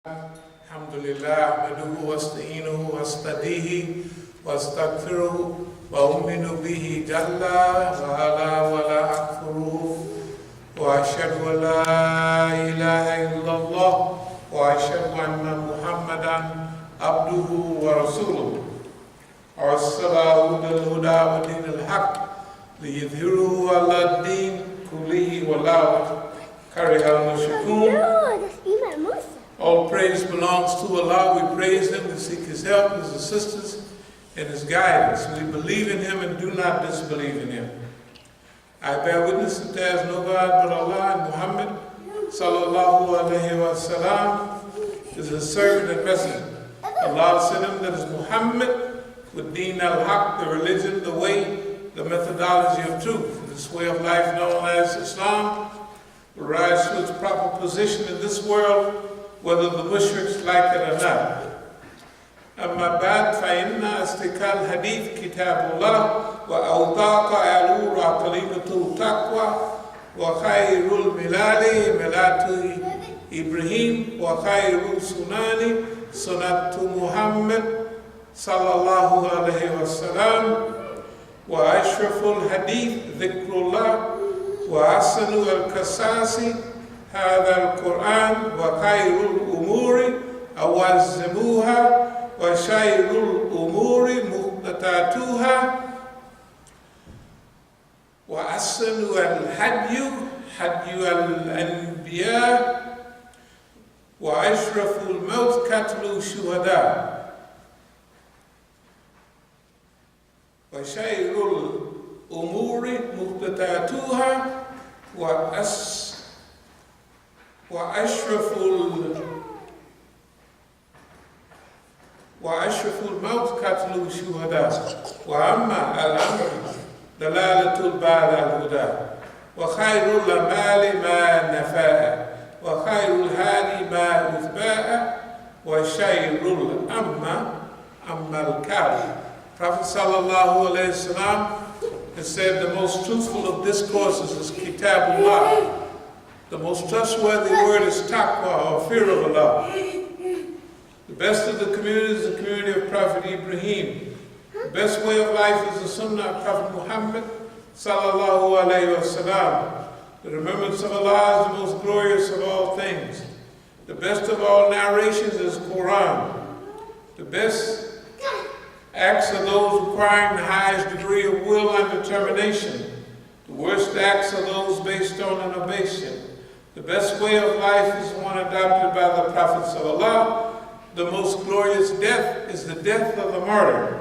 Alhamdulillah, ahmaduhu wasta'inuhu wastadihi wastaghfiruhu wa uminu bihi jalla wa ala wa la akfuruhu wa ashhadu an la ilaha illallah wa ashhadu anna Muhammadan abduhu wa rasuluhu arsalahu bil huda wa dinil haqq liyudhhirahu ala ad-din kullihi wa la kariha al-mushrikun. That's Imam Musa. All praise belongs to Allah. We praise Him, we seek His help, His assistance, and His guidance. We believe in Him and do not disbelieve in Him. I bear witness that there is no God but Allah, and Muhammad sallallahu alayhi wa sallam is His servant and messenger. Allah sent Him, that is Muhammad, with Deen al-Haq, the religion, the way, the methodology of truth. This way of life known as Islam will rise to its proper position in this world, whether the mushriks like it or not. أما بعد فإن أصدق الحديث كتاب الله وأوثق الأمور طريقة التقوى وخير الملال ملة إبراهيم وخير السنن سنة محمد صلى الله عليه وسلم وأشرف الحديث ذكر الله وأحسن القصص هذا القرآن وخير الأمور أوزموها وشر الأمور محدثاتها وأحسن الهدي هدي الأنبياء وأشرف الموت قتل الشهداء وشر الأمور محدثاتها وأشرف الموت قتل الشهداء وأما الأمر دلالة بعد الهدى وخير الأعمال ما نفاء وخير الهادي ما إثباء وشر أما الكافر. Prophet sallallahu alayhi wa sallam has said the most truthful of discourses is Kitabullah. The most trustworthy word is taqwa, or fear of Allah. The best of the community is the community of Prophet Ibrahim. The best way of life is the sunnah of Prophet Muhammad sallallahu alayhi wa sallam. The remembrance of Allah is the most glorious of all things. The best of all narrations is Quran. The best acts are those requiring the highest degree of will and determination. The worst acts are those based on innovation. The best way of life is one adopted by the prophets of Allah. The most glorious death is the death of the martyr.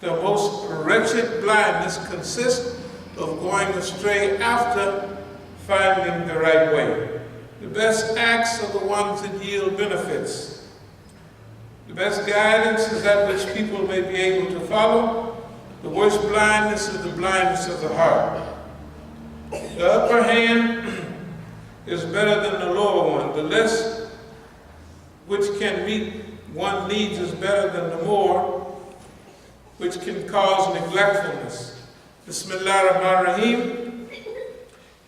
The most wretched blindness consists of going astray after finding the right way. The best acts are the ones that yield benefits. The best guidance is that which people may be able to follow. The worst blindness is the blindness of the heart. The upper hand is better than the lower one. The less which can meet one's needs is better than the more which can cause neglectfulness. Bismillah ar-Rahman ar-Rahim.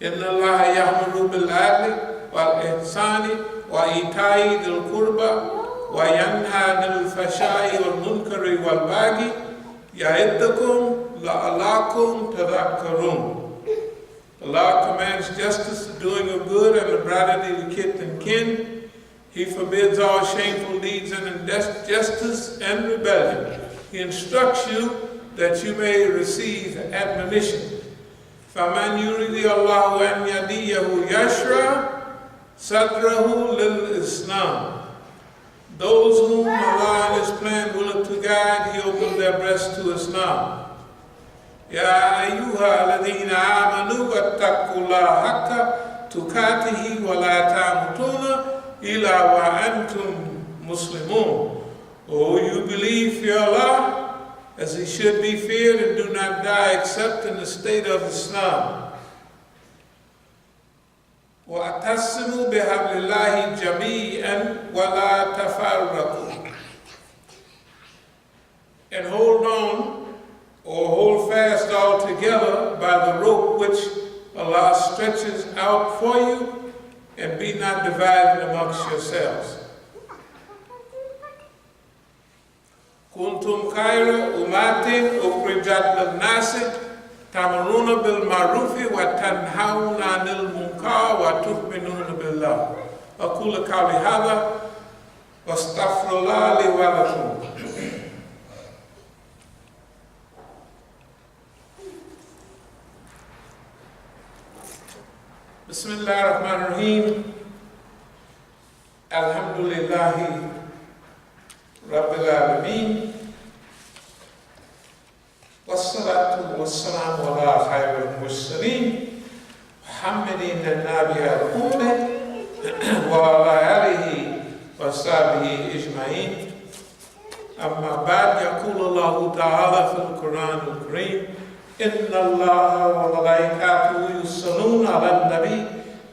Inna Allah ya'muru bil-'adli wal-ihsani wa ita'i dhil qurba wa yanha 'anil fahsha'i wal-munkari wal-baghi ya'idhukum la'allakum tadhakkarun. Allah commands justice, the doing of good, and the brotherly to kith and kin. He forbids all shameful deeds and injustice and rebellion. He instructs you that you may receive admonition. فَمَنْ يُرِدِ اللَّهُ أَنْ يَهْدِيَهُ يَشْرَحْ صَدْرَهُ لِلْإِسْلَامِ. Those whom Allah in His plan willeth to guide, He opens their breasts to Islam. يا أيها الذين آمنوا واتقوا الله حق تقاته ولا تموتن إلا وأنتم مسلمون. Oh, you believe, fear Allah as He should be feared, and do not die except in the state of Islam. وَأَتَصِمُوا بِحَبْلِ اللَّهِ جَمِيعًا وَلَا تَفَرَّقُوا. And hold on, or hold fast altogether by the rope which Allah stretches out for you, and be not divided amongst yourselves. كنتم خير أمة أخرجت للناس تأمرون بالمعروف وتنهون عن المنكر وتؤمنون بالله. أقول قولي هذا واستغفر الله لي ولكم. بسم الله الرحمن الرحيم. الحمد لله رب العالمين والصلاة والسلام على خير المرسلين محمد النبي الأمة وعلى آله وصحبه أجمعين. أما بعد، يقول الله تعالى في القرآن الكريم: إن الله وملائكته يصلون على النبي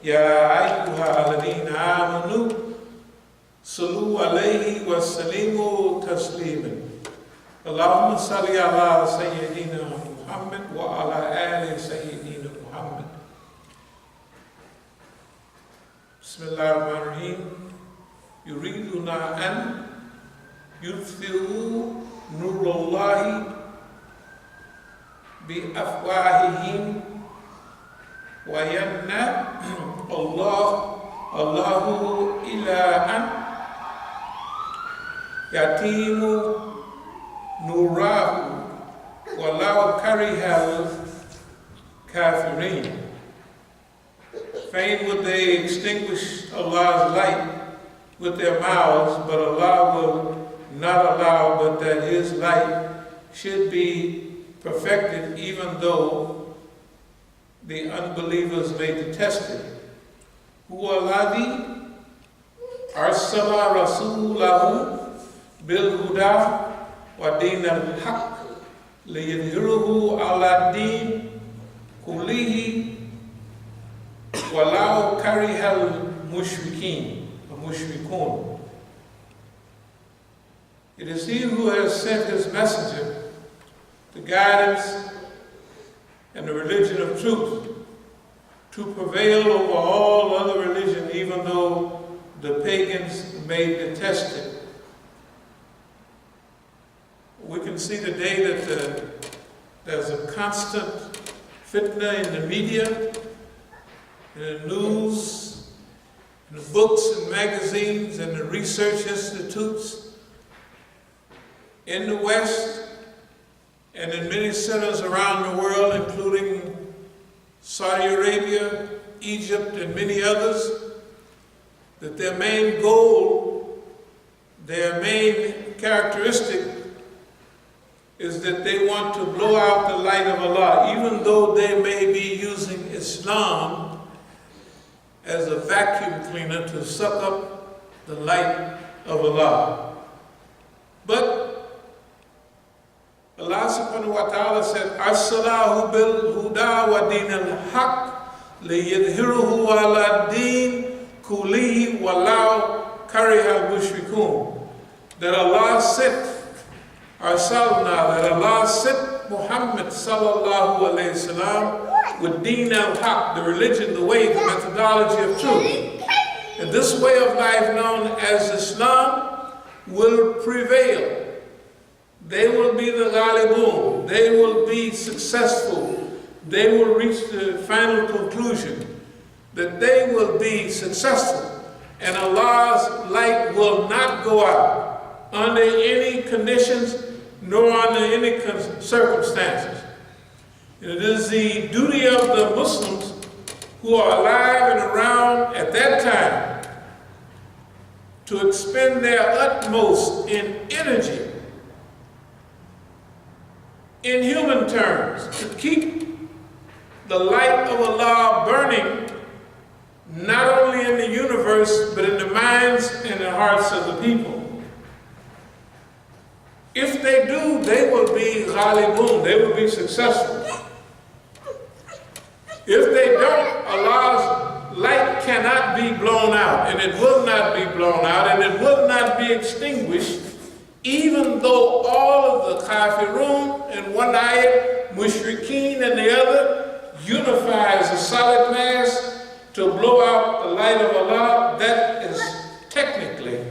يا أيها الذين آمنوا صلوا عليه وسلموا تسليما. اللهم صل على سيدنا محمد وعلى آل سيدنا محمد. بسم الله الرحمن الرحيم. يريدون أن يطفئوا نور الله بأفواههم ويمنع الله إلى أن يتم نوره ولو كره الكافرين. Fain would they extinguish Allah's light with their mouths, but Allah will not allow but that His light should be perfected, even though the unbelievers may detest it. Huwa alladhi arsala rasulahu bil huda wa din al-haq liyudhhirahu ala din kullihi walau kariha al-mushrikun. It is He who has sent His messenger, the guidance and the religion of truth, to prevail over all other religion, even though the pagans may detest it. We can see today that there's a constant fitna in the media, in the news, in the books and magazines and the research institutes in the West and in many centers around the world, including Saudi Arabia, Egypt, and many others, that their main goal, their main characteristic is that they want to blow out the light of Allah, even though they may be using Islam as a vacuum cleaner to suck up the light of Allah. But Allah subhanahu wa ta'ala said, As-salahu bil huda wa din al-haq liyudhhirahu ala din kullihi walau kariha al-mushrikun. That Allah sent that Allah sent Muhammad sallallahu alayhi wasallam with din al-haq, the religion, the way, the methodology of truth. And this way of life known as Islam will prevail. They will be the ghalibun. They will be successful. They will reach the final conclusion that they will be successful. And Allah's light will not go out under any conditions nor under any circumstances. It is the duty of the Muslims who are alive and around at that time to expend their utmost in energy, in human terms, to keep the light of Allah burning, not only in the universe, but in the minds and the hearts of the people. If they do, they will be ghalibun, they will be successful. If they don't, Allah's light cannot be blown out, and it will not be blown out, and it will not be extinguished, even though all of the kafirun in one ayat, mushrikeen in the other, unifies a solid mass to blow out the light of Allah. That is technically,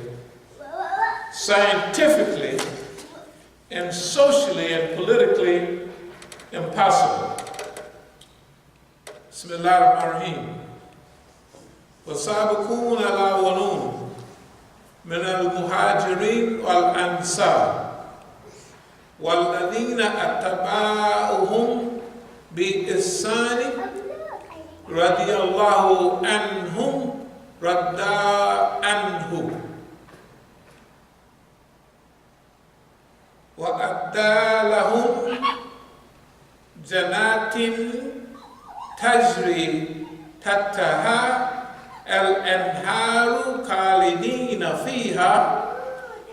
scientifically, and socially and politically impossible. Bismillahirrahmanirrahim. As-Sabiqun al-awwalun min al-muhajirin wal-ansar wal-ladhina attaba'uhum bi-ihsani radiyallahu anhum radda anhu wa adda lahum janatin tajri tahtaha al-anharu khalidina fiha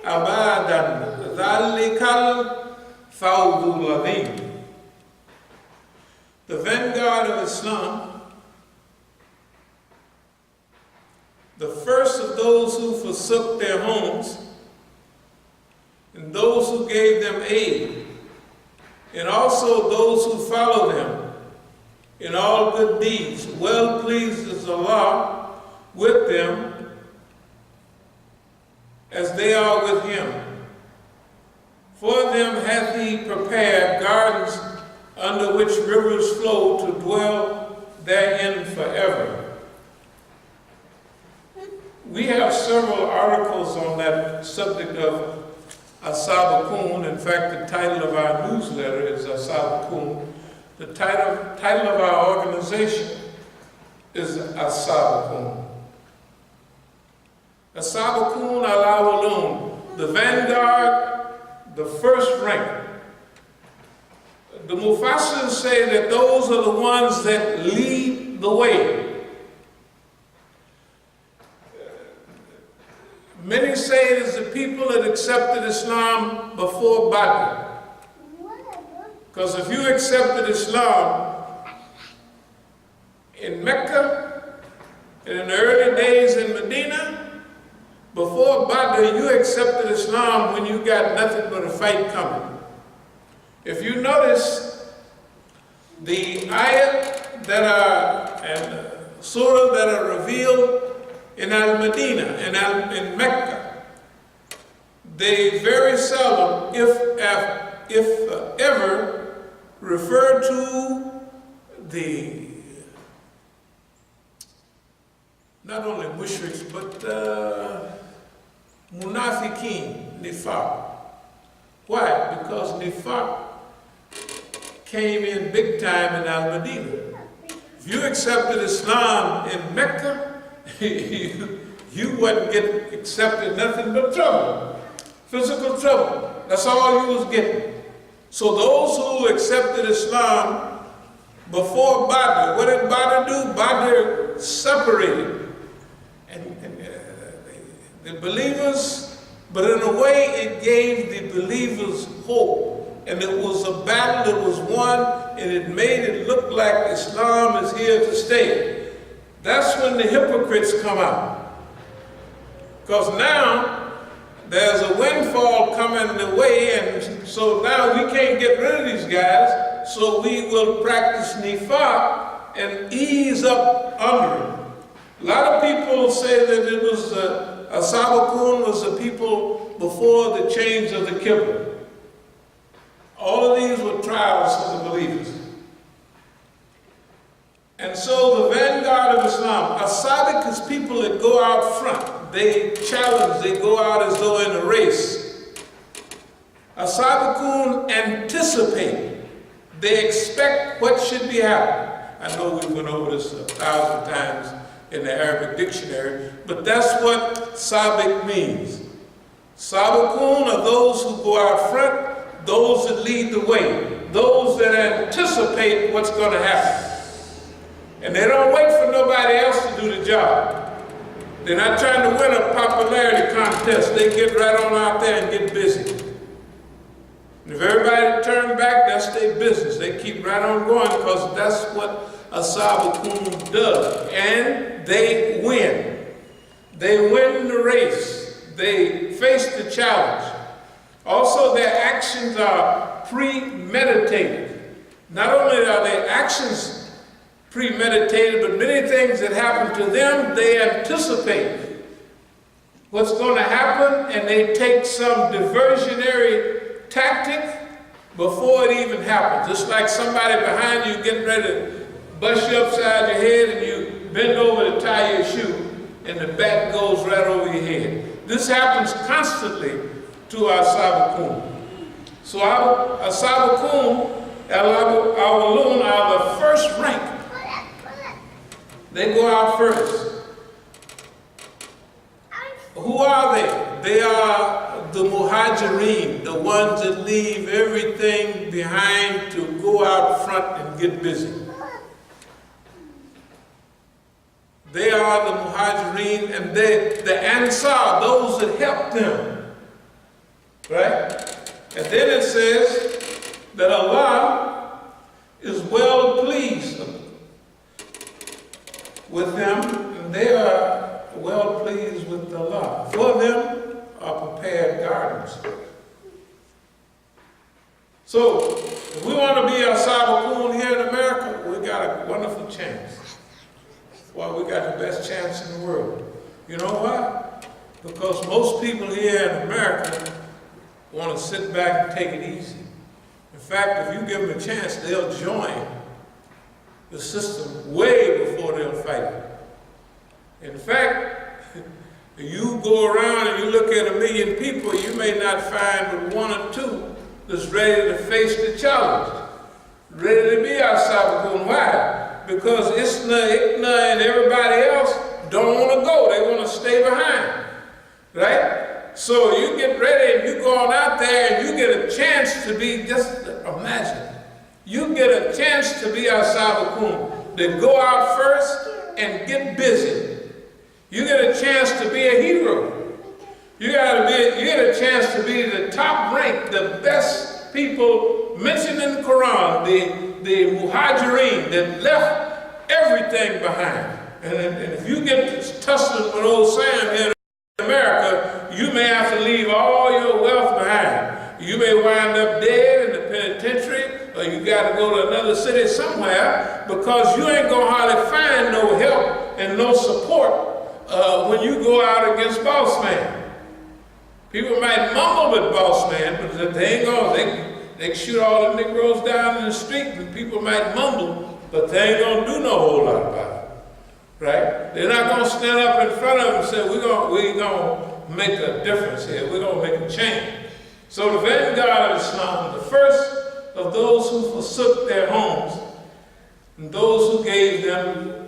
abadan dhalikal fawzul azim. The vanguard of Islam, the first of those who forsook their homes, and those who gave them aid, and also those who follow them in all good deeds, well pleased is Allah with them as they are with Him. For them hath He prepared gardens under which rivers flow to dwell therein forever. We have several articles on that subject of As-Sabiqun. In fact, the title of our newsletter is As-Sabiqun. The title of our organization is As-Sabiqun. As-Sabiqun al-awwalun, the vanguard, the first rank. The Mufassirs say that those are the ones that lead the way. Many say it is the people that accepted Islam before Badr. Because if you accepted Islam in Mecca and in the early days in Medina, before Badr you accepted Islam when you got nothing but a fight coming. If you notice the ayat that are and surah that are revealed in Al-Medina, in Mecca, they very seldom, if ever, refer to the, not only mushriks, but Munafiqeen, nifaq. Why? Because nifaq came in big time in Al-Medina. If you accepted Islam in Mecca, you wouldn't get accepted nothing but trouble, physical trouble. That's all you was getting. So those who accepted Islam before Badr, what did Badr do? Badr separated the believers, but in a way it gave the believers hope. And it was a battle that was won, and it made it look like Islam is here to stay. That's when the hypocrites come out. Because now there's a windfall coming the way, and so now we can't get rid of these guys, so we will practice nifaq and ease up under it. A lot of people say that it was As-Sabiqun was the people before the change of the Qibla. All of these were trials for the believers. And so the vanguard of Islam, As-Sabiq is people that go out front. They challenge, they go out as though in a race. As-Sabiqun anticipate. They expect what should be happening. I know we went over this 1,000 times in the Arabic dictionary, but that's what Sabiq means. Sabiqun are those who go out front, those that lead the way, those that anticipate what's going to happen. And they don't wait for nobody else to do the job. They're not trying to win a popularity contest. They get right on out there and get busy. And if everybody turns back, that's their business. They keep right on going because that's what As-Sabiqun does. And they win. They win the race. They face the challenge. Also, their actions are premeditated. Not only are their actions premeditated, but many things that happen to them, they anticipate what's going to happen, and they take some diversionary tactic before it even happens. Just like somebody behind you getting ready to bust you upside your head and you bend over to tie your shoe and the bat goes right over your head. This happens constantly to our As-Sabiqun. So our As-Sabiqun, al-awwalun, are the first rank. They go out first. Who are they? They are the muhajireen, the ones that leave everything behind to go out front and get busy. They are the muhajireen, and the ansar, those that help them. Right? And then it says that Allah is well pleased with them, and they are well pleased with Allah. For them are prepared gardens. So, if we want to be As-Sabiqun here in America, we got a wonderful chance. Well, we got the best chance in the world. You know why? Because most people here in America want to sit back and take it easy. In fact, if you give them a chance, they'll join the system way before they'll fight it. In fact, if you go around and you look at 1 million people, you may not find but 1 or 2 that's ready to face the challenge, ready to be As-Sabiqun. Why? Because Isna, and everybody else don't want to go. They want to stay behind, right? So you get ready and you go on out there and you get a chance to be, just imagine, you get a chance to be As-Sabiqun. They go out first and get busy. You get a chance to be a hero. You get a chance to be the top rank, the best people mentioned in the Quran, the muhajireen that left everything behind. And if you get tussling with old Sam here in America, you may have to leave all your wealth behind. You may wind up dead in the penitentiary, or you got to go to another city somewhere, because you ain't going to hardly find no help and no support when you go out against boss man. People might mumble with boss man, but they ain't going. They can shoot all the Negroes down in the street, and people might mumble, but they ain't going to do no whole lot about it. Right? They're not going to stand up in front of them and say, we're going to make a difference here. We're going to make a change. So the vanguard of Islam, the first of those who forsook their homes, and those who gave them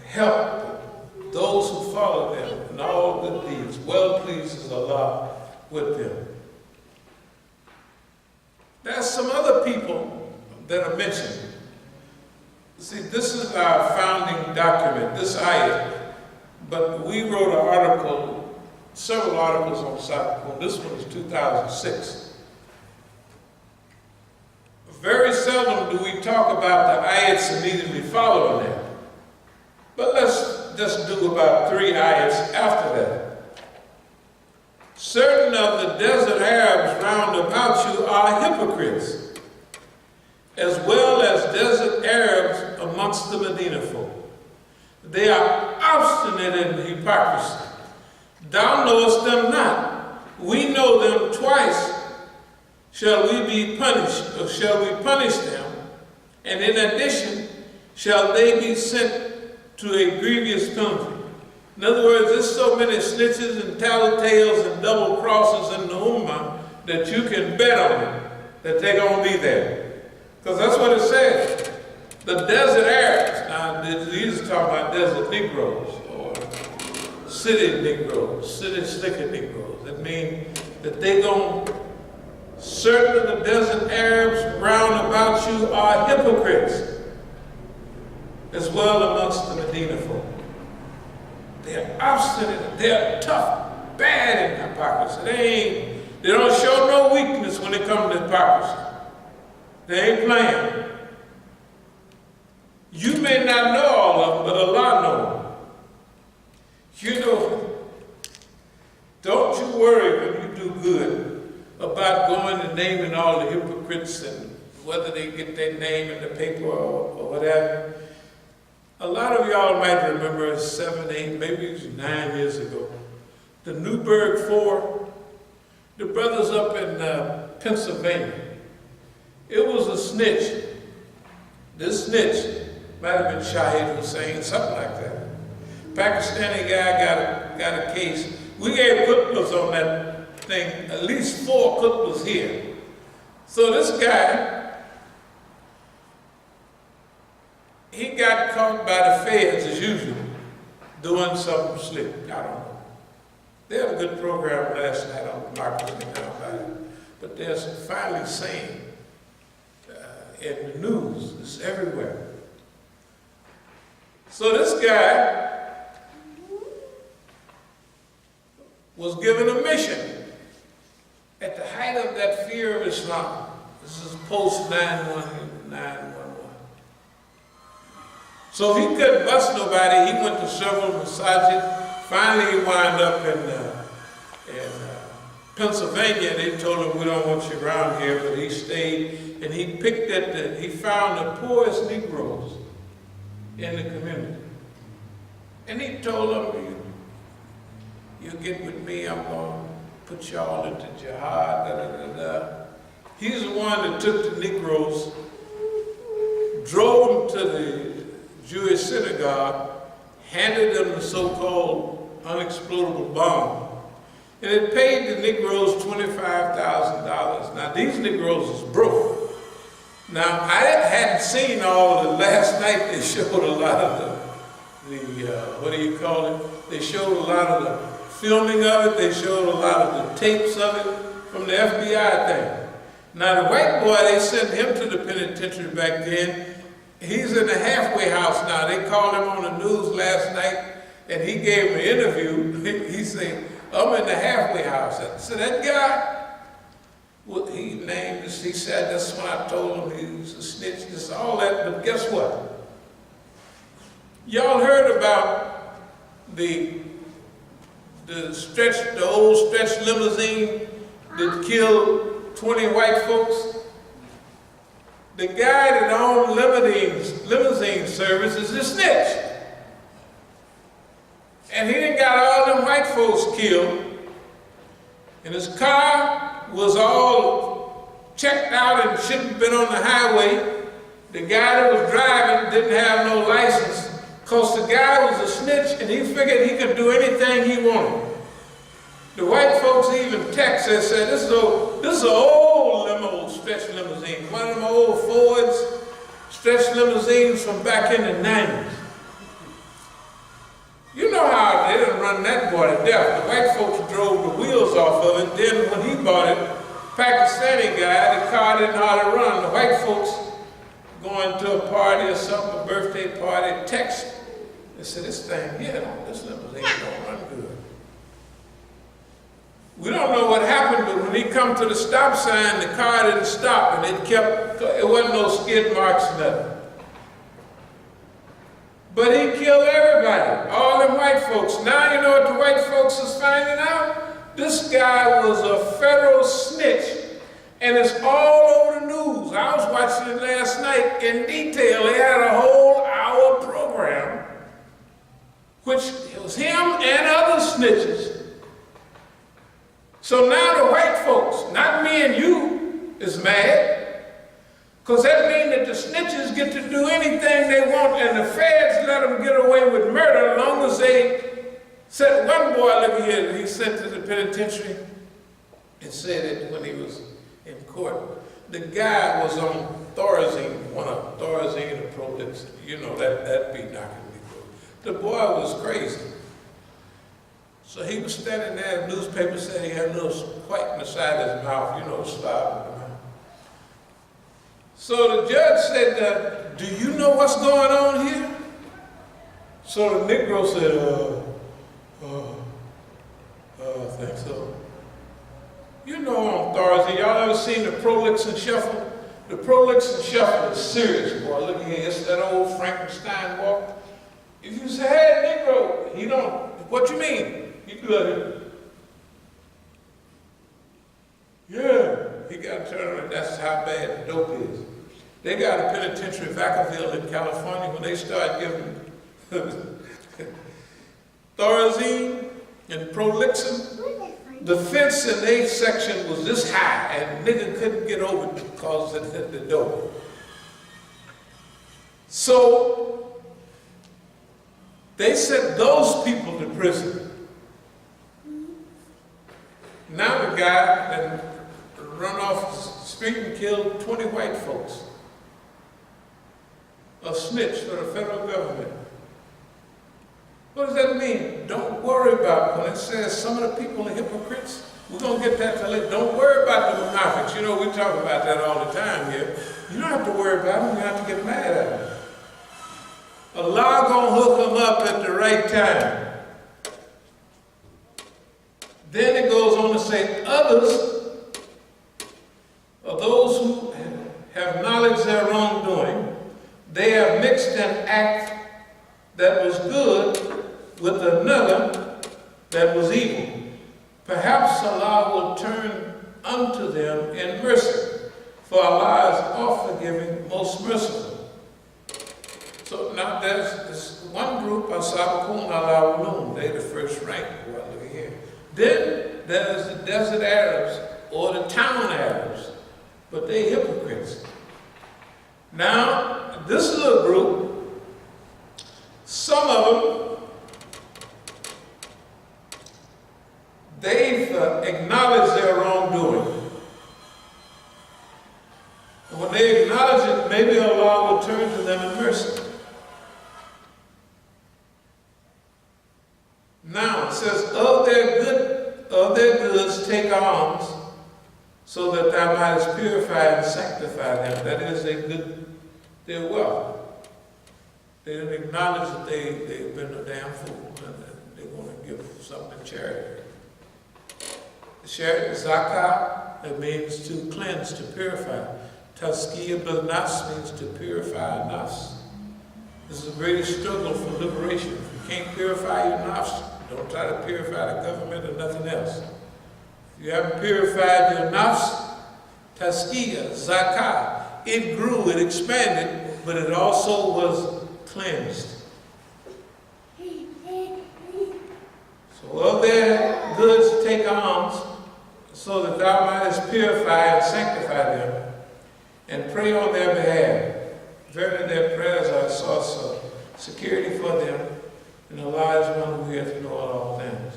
help, those who followed them in all good deeds, well pleased is Allah with them. There's some other people that are mentioned. See, this is our founding document, this ayat, but we wrote an article, several articles on As-Sabiqun. This one is 2006. Very seldom do we talk about the ayats immediately following that. But let's just do about 3 ayats after that. Certain of the desert Arabs round about you are hypocrites, as well as desert Arabs amongst the Medina folk. They are obstinate in hypocrisy. Thou knowest them not. We know them twice. Shall we be punished, or shall we punish them? And in addition, shall they be sent to a grievous penalty? In other words, there's so many snitches and tattletales and double crosses in the Ummah that you can bet on it, that they're going to be there. Because that's what it says. The desert Arabs, now these are talking about desert Negroes, or city Negroes, city slicker Negroes. That means that they going to, certain of the desert Arabs round about you are hypocrites, as well amongst the Medina folk. They're obstinate, they're tough, bad in hypocrisy. They don't show no weakness when it comes to hypocrisy. They ain't playing. You may not know all of them, but Allah knows them. You know, don't you worry when you do good about going and naming all the hypocrites and whether they get their name in the paper or whatever. A lot of y'all might remember 7, 8, maybe it was 9 years ago, the Newburgh 4, The brothers up in Pennsylvania. It was a snitch. This snitch might have been Shahid Hussein, something like that. Pakistani guy got a case. We gave khutbahs on that thing, at least 4 khutbahs here. So this guy, he got caught by the feds as usual, doing something slick. I don't know. They had a good program last night on marketing about it. But there's finally saying in the news, it's everywhere. So this guy was given a mission at the height of that fear of Islam. This is post 9/11. So he couldn't bust nobody. He went to several Masjid. Finally, he wound up in Pennsylvania. They told him, we don't want you around here, but he stayed, and he picked he found the poorest Negroes in the community. And he told them, you get with me, I'm going to put y'all into jihad, da, da, da, da. He's the one that took the Negroes, drove them to the Jewish synagogue, handed them the so-called unexplodable bomb, and it paid the Negroes $25,000. Now these Negroes is broke. Now I hadn't seen all of the last night. They showed a lot of the what do you call it? They showed a lot of the filming of it. They showed a lot of the tapes of it from the FBI thing. Now the white boy, they sent him to the penitentiary back then. He's in the halfway house now. They called him on the news last night, and he gave an interview. He said, I'm in the halfway house. So that guy, well, he named us, he said, that's when I told him he was a snitch, this, all that, but guess what? Y'all heard about the old stretch limousine that killed 20 white folks? The guy that owned limousine service is a snitch. And he done got all them white folks killed. And his car was all checked out and shouldn't have been on the highway. The guy that was driving didn't have no license because the guy was a snitch and he figured he could do anything he wanted. The white folks even texted and said, this is an old limo, stretch limousine. One of them old Fords, stretch limousines from back in the 90s. You know how they didn't run that boy to death. The white folks drove the wheels off of it. Then when he bought it, Pakistani guy, the car didn't know how to run. The white folks going to a party or something, a birthday party, text. They said, this thing here, this limousine don't run good. We don't know what happened, but when he come to the stop sign, the car didn't stop, and it wasn't no skid marks, nothing. But he killed everybody, all them white folks. Now you know what the white folks is finding out? This guy was a federal snitch, and it's all over the news. I was watching it last night in detail. They had a whole hour program, which was him and other snitches. So now the white folks, not me and you, is mad. Because that means that the snitches get to do anything they want, and the feds let them get away with murder as long as they said, one boy, look here, he sent to the penitentiary and said that when he was in court, the guy was on Thorazine, one of Thorazine or Prolix, you know, that be knocking me through. The boy was crazy. So he was standing there, the newspaper said he had a little white in the side of his mouth, you know, slob in the mouth. So the judge said, do you know what's going on here? So the Negro said, I think so. You know on Thorazine, y'all ever seen the Prolix and Shuffle? The Prolix and Shuffle is serious, boy. Look here, it's that old Frankenstein walk. If you say, hey, Negro, he don't, what you mean? He look, yeah, he got to turn around. That's how bad the dope is. They got a penitentiary, Vacaville in California, when they start giving Thorazine and Prolixin, The fence in their section was this high, and nigga couldn't get over it because it hit the door. So they sent those people to prison. Now the guy that run off the street and killed 20 white folks. A snitch for the federal government. What does that mean? Don't worry about when it says some of the people are hypocrites. We're going to get that to later. Don't worry about the Munafiqeen. You know, we talk about that all the time here. You don't have to worry about them. You have to get mad at them. Allah going to hook them up at the right time. Then it goes on to say, others are those who have knowledge of their wrongdoing. They have mixed an act that was good with another that was evil. Perhaps Allah will turn unto them in mercy, for Allah is all-forgiving, most merciful. So now there's this one group, As-Sabiqun al-Awwalun, they're the first rank. Well, look here. Then there's the desert Arabs or the town Arabs, but they're hypocrites. Now, this little group, some of them, they've acknowledged their wrongdoing. And when they acknowledge it, maybe Allah will turn to them in mercy. Now, it says, of their goods take alms, so that thou mightest purify and sanctify them. That is, their wealth. They didn't acknowledge that they've been a damn fool, and they want to give something to charity. Charity, zakah, it means to cleanse, to purify. Tazkiyah bil-nafs means to purify a nafs. This is a great struggle for liberation. If you can't purify your nafs, don't try to purify the government or nothing else. If you haven't purified your nafs, tazkiyah, zakah, it grew, it expanded, but it also was cleansed. So of their goods take alms, so that thou mightest purify and sanctify them, and pray on their behalf. Verily their prayers are a source of security for them, and Allah is one who hears and knoweth all things.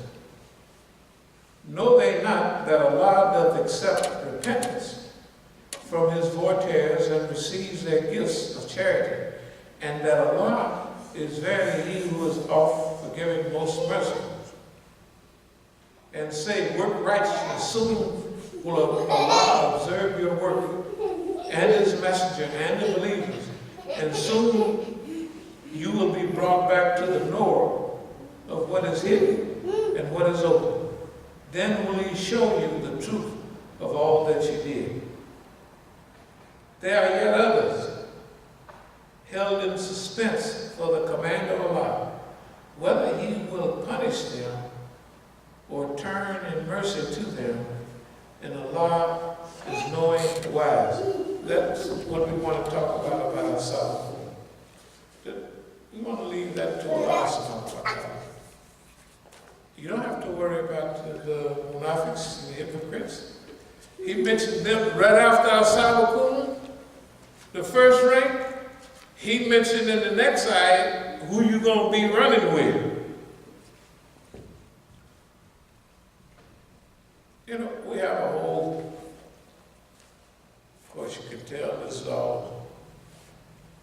Know they not that Allah doth accept repentance from his votaries and receives their gifts of charity, and that Allah is verily he who is oft forgiving, most merciful. And say, work righteousness, soon will Allah observe your work, and his messenger, and the believers, and soon you will be brought back to the knower of what is hidden and what is open. Then will he show you the truth of all that you did. There are yet others held in suspense for the command of Allah, whether he will punish them or turn in mercy to them, and Allah is knowing and wise. That's what we want to talk about ourselves. We want to leave that to Allah subhanahu wa ta'ala. You don't have to worry about the Munafiqs and the hypocrites. He mentioned them right after As-Sabiqun, the first rank. He mentioned in the next ayat who you're going to be running with. You know, we have a whole, of course you can tell this is all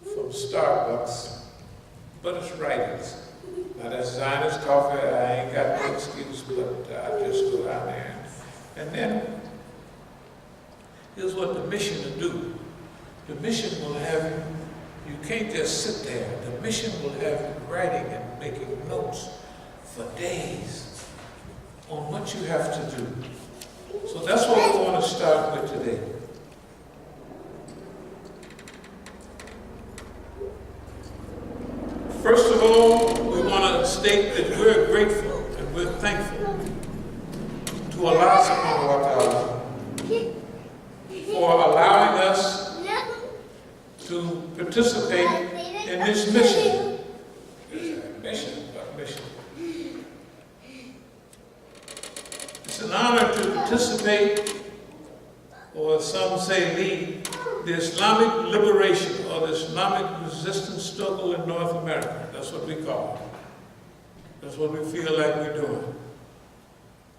from Starbucks, but it's writings. Now that's Zionist coffee, I ain't got no excuse, but I just go down there. And then, here's what the mission will do. The mission will have you can't just sit there. The mission will have you writing and making notes for days on what you have to do. So that's what we want to start with today. First of all, we want to state that we're grateful and we're thankful to Allah subhanahu wa ta'ala for allowing us to participate in this mission. Mission. It's an honor to participate, or some say lead, the Islamic liberation or the Islamic resistance struggle in North America. That's what we call it. That's what we feel like we're doing.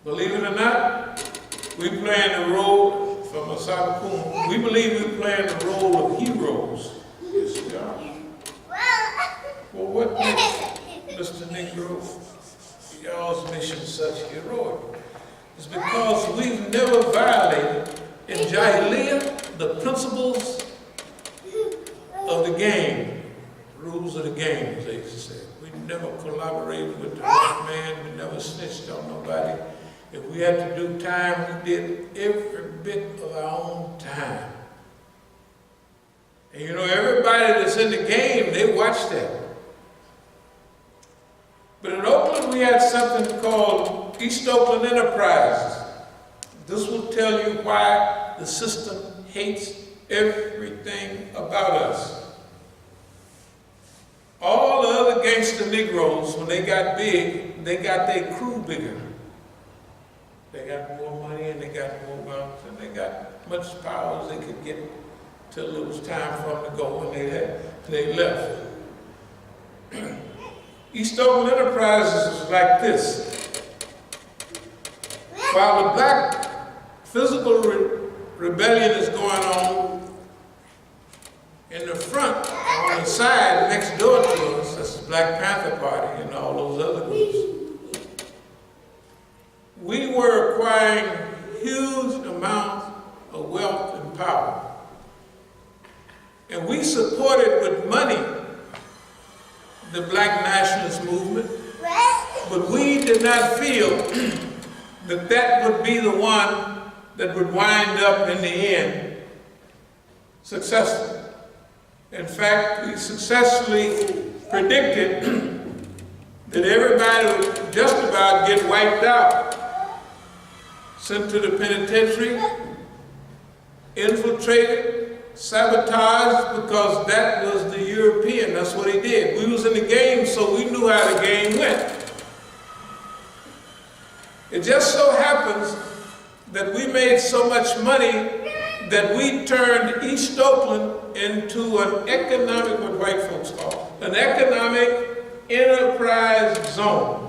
Believe it or not, we playing the role from As-Sabiqun. We believe we're playing the role of heroes. Yes, we are. Well, what makes Mr. Negro, y'all's mission such heroic? It's because we've never violated in Jahiliyyah the principles of the game, the rules of the game, as they used to say. We never collaborated with the white man, we never snitched on nobody. If we had to do time, we did every bit of our own time. And you know, everybody that's in the game, they watch that. But in Oakland, we had something called East Oakland Enterprises. This will tell you why the system hates everything about us. All the other gangster Negroes, when they got big, they got their crew bigger. They got more money and they got more wealth and they got much power as they could get till it was time for them to go, and they left. East Oakland Enterprises is like this. While the black physical rebellion is going on in the front, on the side next door to us, that's the Black Panther Party and all those other groups, we were acquiring huge amounts of wealth and power. And we supported with money the black nationalist movement, but we did not feel that that would be the one that would wind up in the end successful. In fact, we successfully predicted that everybody would just about get wiped out, sent to the penitentiary, infiltrated, sabotaged, because that was the European. That's what he did. We was in the game, so we knew how the game went. It just so happens that we made so much money that we turned East Oakland into an economic, what white folks call, an economic enterprise zone.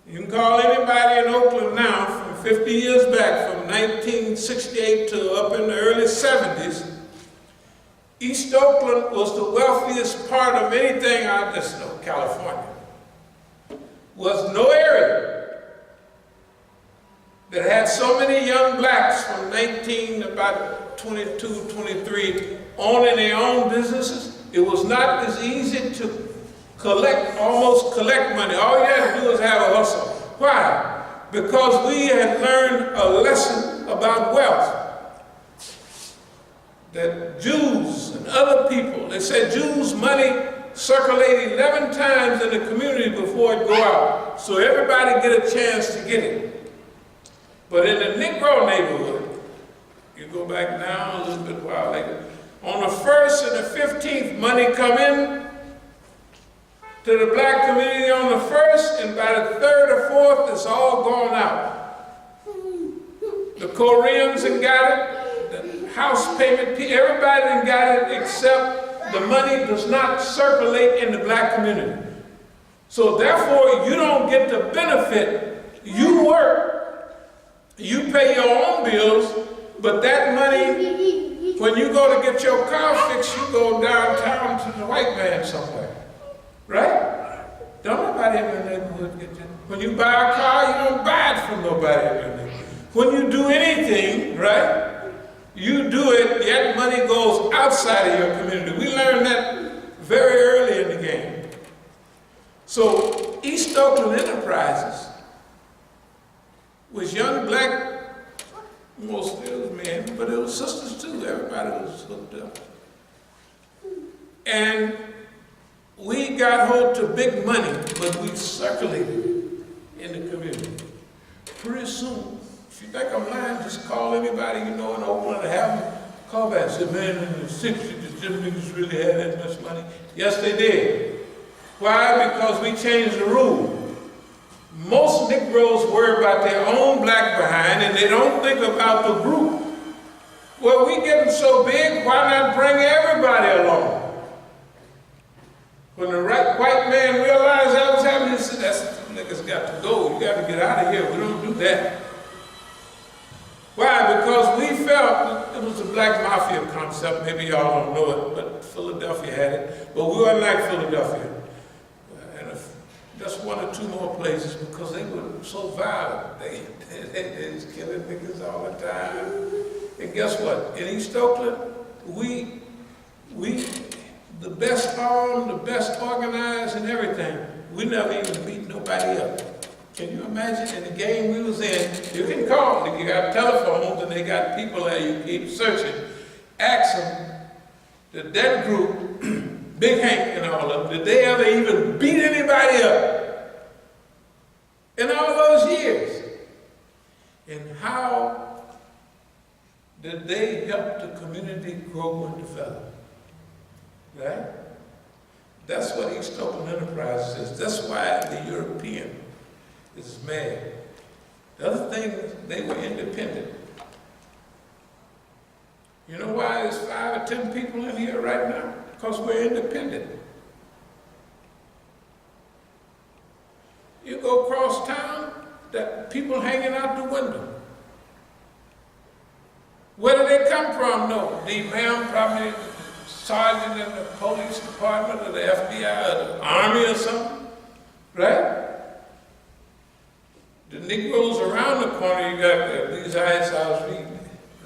You can call anybody in Oakland now, from 50 years back, from 1968 to up in the early 70s, East Oakland was the wealthiest part of anything I just know, California. Was no area that had so many young blacks from 19, about 22, 23, owning their own businesses. It was not as easy to almost collect money. All you had to do was have a hustle. Why? Because we had learned a lesson about wealth. That Jews and other people, they said Jews' money circulate 11 times in the community before it go out. So everybody get a chance to get it. But in the Negro neighborhood, you go back now a little bit while later, on the 1st and the 15th, money come in to the black community on the 1st, and by the 3rd or 4th, it's all gone out. The Koreans have got it, the house payment, everybody done got it, except the money does not circulate in the black community. So therefore, you don't get the benefit. You work, you pay your own bills, but that money, when you go to get your car fixed, you go downtown to the white man somewhere. Right? Don't nobody in your neighborhood get that. When you buy a car, you don't buy it from nobody in your neighborhood. When you do anything, right, you do it, that money goes outside of your community. We learned that very early in the game. So East Oakland Enterprises was young black, mostly it was men, but it was sisters too. Everybody was hooked up. And we got hold to big money, but we circulated it in the community. Pretty soon, if you think I'm lying, just call anybody you know in Oakland and have them call back and say, man, in the 60s, them niggas really had that much money. Yes, they did. Why? Because we changed the rule. most Negroes worry about their own black behind and they don't think about the group. Well, we getting so big, why not bring everybody along? When the white man realized that was happening, he said, "That's niggas got to go. You got to get out of here. We don't do that." Why? Because we felt it was a black mafia concept. Maybe y'all don't know it, but Philadelphia had it. But we weren't like Philadelphia. And just one or two more places because they were so violent. They was killing niggas all the time. And guess what? In East Oakland, we the best armed, the best organized and everything. We never even beat nobody up. Can you imagine? In the game we was in, you can call, you got telephones and they got people there, you keep searching. Ask them, did that group, Big Hank and all of them, did they ever even beat anybody up? In all those years. And how did they help the community grow and develop? Right? That's what East Oakland Enterprise is. That's why the European is mad. The other thing, they were independent. You know why there's 5 or 10 people in here right now? Because we're independent. You go across town, that people hanging out the window. Where do they come from? No, the Imam, probably sergeant in the police department or the FBI or the army or something, right? The Negroes around the corner, you got these ice house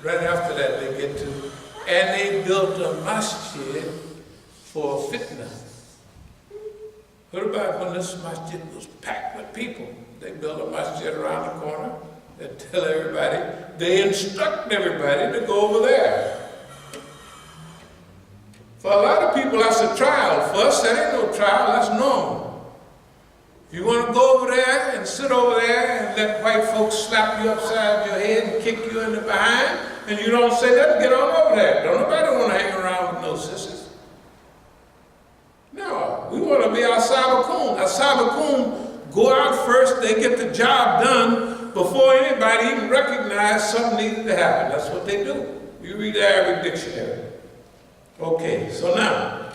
right after that they get to, and they built a masjid for fitna. What about when this masjid was packed with people? They built a masjid around the corner. They tell everybody, they instruct everybody to go over there. For a lot of people, that's a trial. For us, that ain't no trial, that's normal. If you want to go over there and sit over there and let white folks slap you upside your head and kick you in the behind, and you don't say that, get on over there. Don't nobody want to hang around with no sisters. No, we want to be As-Sabiqun. As-Sabiqun go out first, they get the job done before anybody even recognizes something needed to happen. That's what they do. You read the Arabic dictionary. Okay, so now,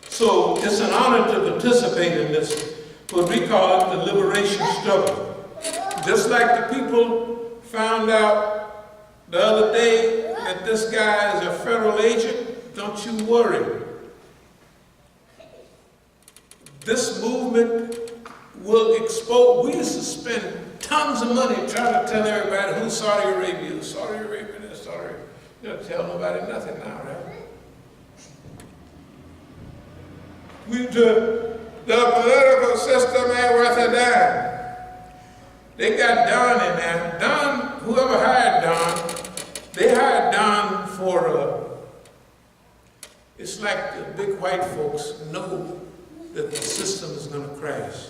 so it's an honor to participate in this, what we call it the liberation struggle. Just like the people found out the other day that this guy is a federal agent, don't you worry. This movement will expose, we used to spend tons of money trying to tell everybody who's Saudi Arabia is, Saudi Arabia is, Saudi Arabia. You don't tell nobody nothing now, right? The political system ain't worth a dime. They got Don in there. Don, whoever hired Don, they hired Don for, it's like the big white folks know that the system is going to crash.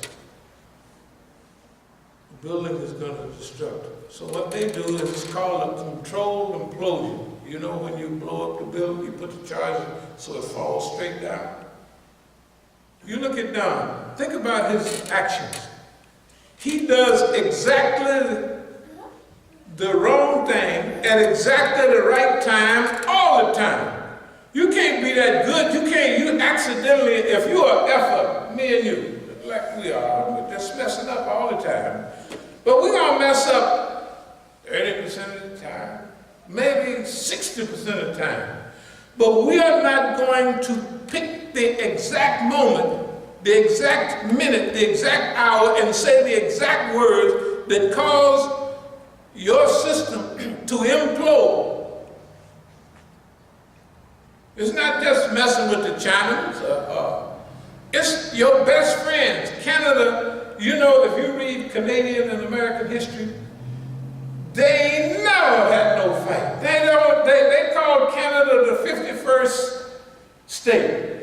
The building is going to destruct. So what they do is it's called a controlled implosion. You know when you blow up the building, you put the charge so it falls straight down. You look at Don, think about his actions. He does exactly the wrong thing at exactly the right time, all the time. You can't be that good, you accidentally, if you're an effer, me and you, like we are, we're just messing up all the time. But we're gonna mess up 30% of the time, maybe 60% of the time. But we are not going to pick the exact moment, the exact minute, the exact hour, and say the exact words that cause your system to implode. It's not just messing with the Chinese. It's your best friends. Canada, you know, if you read Canadian and American history, they never had no fight. They called Canada the 51st state.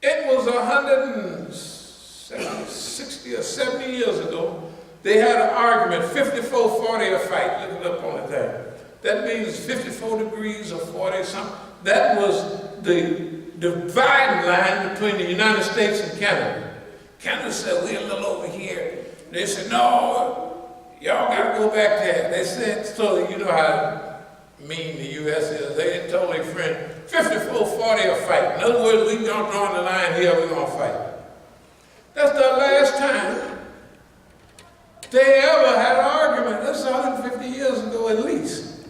It was 160 or 70 years ago. They had an argument, 54-40 a fight, look it up on it there. That means 54 degrees or 40 something. That was the dividing line between the United States and Canada. Canada said, we're a little over here. They said, no, y'all got to go back there. They said, so you know how mean the U.S. is. They told their friend, 54-40 a fight. In other words, we don't draw the line here, we're going to fight. That's the last time they ever had an argument. That's 150 years ago at least.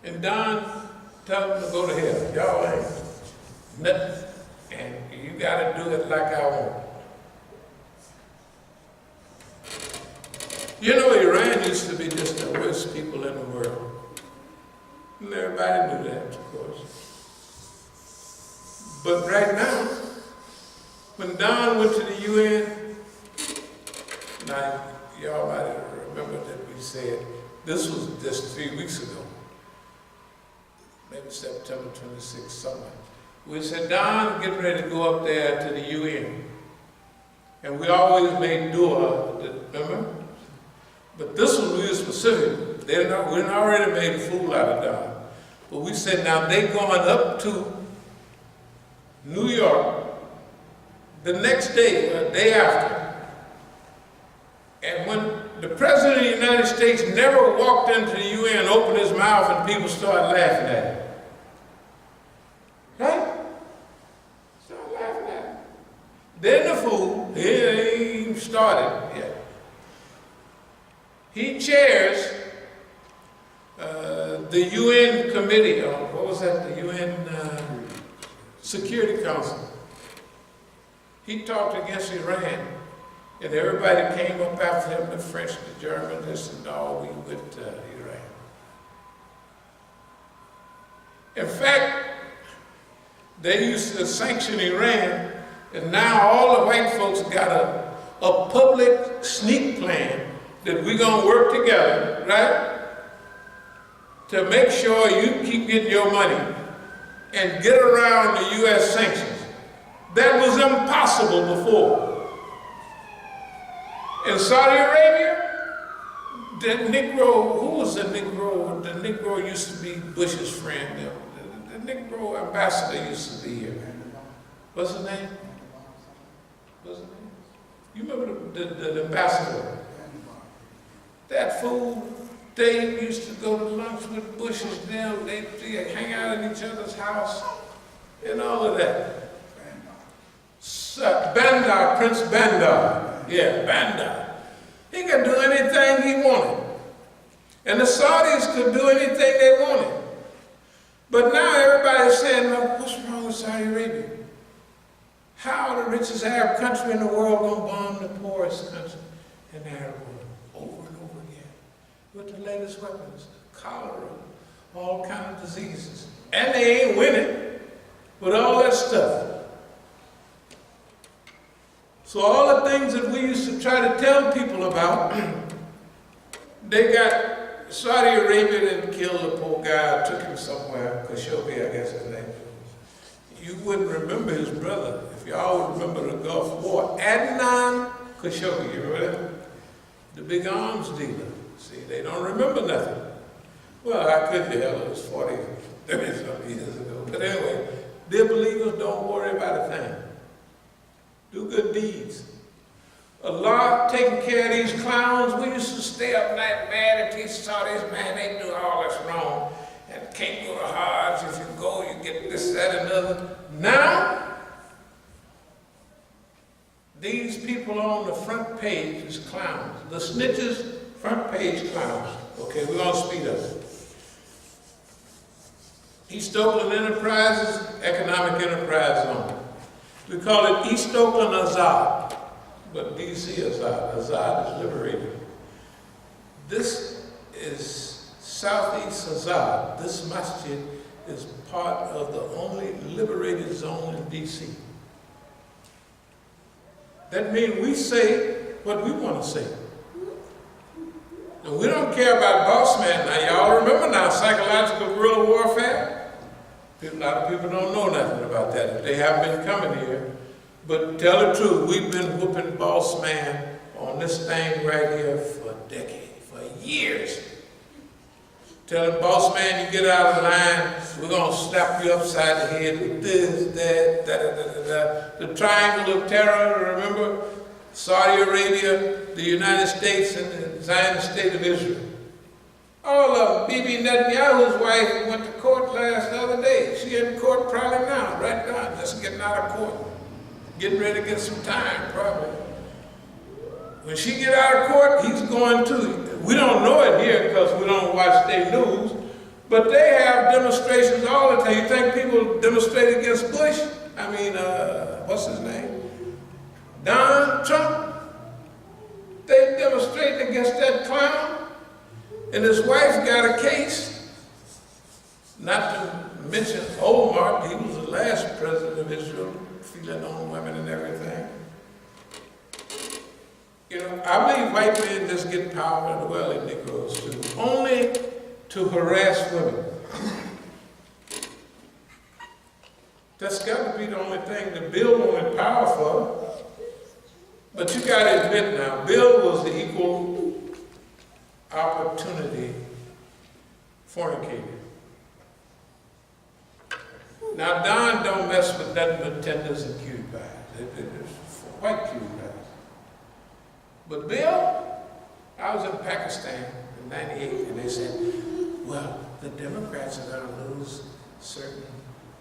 And Don told them to go to hell. Y'all ain't nothing. And you got to do it like I want. You know, Iran used to be just the worst people in the world. And everybody knew that, of course. But right now, when Don went to the UN, now y'all might remember that we said, this was just 3 weeks ago, maybe September 26th, somewhere. We said, Don, get ready to go up there to the UN. And we always made dua, remember? But this one we were specific. We already made a fool out of Don. But we said, now they going up to New York the next day, or the day after. And when the President of the United States never walked into the UN, opened his mouth, and people started laughing at him. Right? Started laughing at him. Then the fool, he ain't even started yet. He chairs the UN committee on, what was that, the UN Security Council. He talked against Iran, and everybody came up after him, the French, the Germans, they said, no, we with Iran. In fact, they used to sanction Iran, and now all the white folks got a public sneak plan that we're going to work together, right, to make sure you keep getting your money and get around the U.S. sanctions. That was impossible before. In Saudi Arabia, the Negro, who was the Negro? The Negro used to be Bush's friend. The Negro ambassador used to be here. What's his name? What's his name? You remember the ambassador? That fool, they used to go to lunch with Bush's them. They hang out in each other's house and all of that. Bandar, Prince Bandar. Yeah, Bandar. He could do anything he wanted. And the Saudis could do anything they wanted. But now everybody's saying, no, what's wrong with Saudi Arabia? How the richest Arab country in the world gonna bomb the poorest country in the Arab world over and over again with the latest weapons, cholera, all kinds of diseases. And they ain't winning with all that stuff. So all the things that we used to try to tell people about, they got Saudi Arabia didn't kill the poor guy, took him somewhere, Khashoggi, I guess his name. You wouldn't remember his brother. If y'all would remember the Gulf War, Adnan Khashoggi, you remember that? The big arms dealer. See, they don't remember nothing. Well, I could tell, it was 40, 30-something years ago. But anyway, dear believers, don't worry about a thing. Do good deeds. Allah taking care of these clowns. We used to stay up night mad at these Saudis, man, they do all this wrong. And can't go to Hajj. If you go, you get this, that, and other. Now, these people on the front page is clowns. The snitches, front page clowns. Okay, we're going to speed up. East Oakland Enterprises, Economic Enterprise Zone. We call it East Oakland Azad, but DC Azad. Azad is liberated. This is Southeast Azad. This masjid is part of the only liberated zone in DC. That means we say what we want to say. And we don't care about boss man. Now y'all remember now psychological guerrilla warfare? A lot of people don't know nothing about that if they haven't been coming here. But tell the truth, we've been whooping boss man on this thing right here for decades, for years. Tell him, boss man, you get out of line, we're going to slap you upside the head with this, that, da-da-da-da-da. The triangle of terror, remember? Saudi Arabia, the United States, and the Zionist state of Israel. All of them. Bibi Netanyahu's wife went to court the other day. She in court probably now, right now, just getting out of court. Getting ready to get some time, probably. When she get out of court, he's going too. We don't know it here because we don't watch their news, but they have demonstrations all the time. You think people demonstrate against Bush? I mean, what's his name? Donald Trump. They demonstrating against that clown, and his wife got a case. Not to mention Omar, he was the last president of Israel, feeling on women and everything. You know, I believe white men just get power and well in Negroes too, only to harass women. That's got to be the only thing that Bill wanted power for. But you got to admit now, Bill was the equal opportunity fornicator. Now Don don't mess with nothing but tenders and cutie pies. It's white cutie pies. But Bill, I was in Pakistan in '98, and they said, well, the Democrats are going to lose certain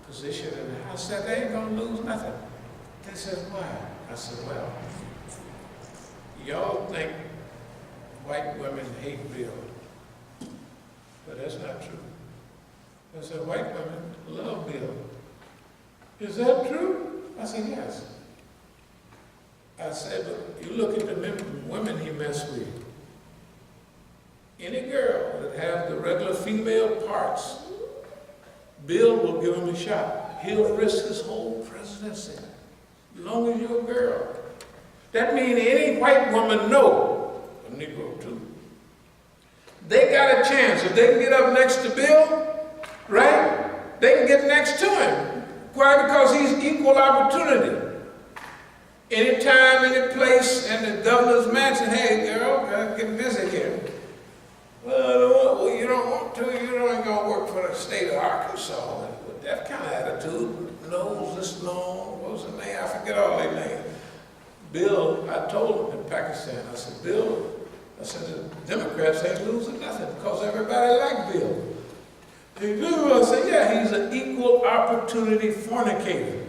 position in the House. I said, they ain't going to lose nothing. They said, why? I said, well, y'all think white women hate Bill, but that's not true. I said, white women love Bill. Is that true? I said, yes. I said, but you look at the women he messed with. Any girl that has the regular female parts, Bill will give him a shot. He'll risk his whole presidency, as long as you're a girl. That means any white woman know, a Negro too, they got a chance. If they can get up next to Bill, right, they can get next to him. Why? Because he's equal opportunity. Anytime, any place, in the governor's mansion, hey girl, get busy here. Well, you don't want to, you ain't gonna work for the state of Arkansas. With that kind of attitude, nose this long, what was the name? I forget all their names. Bill, I told him in Pakistan, I said, Bill, I said, the Democrats ain't losing nothing because everybody like Bill. He do, I said, yeah, he's an equal opportunity fornicator.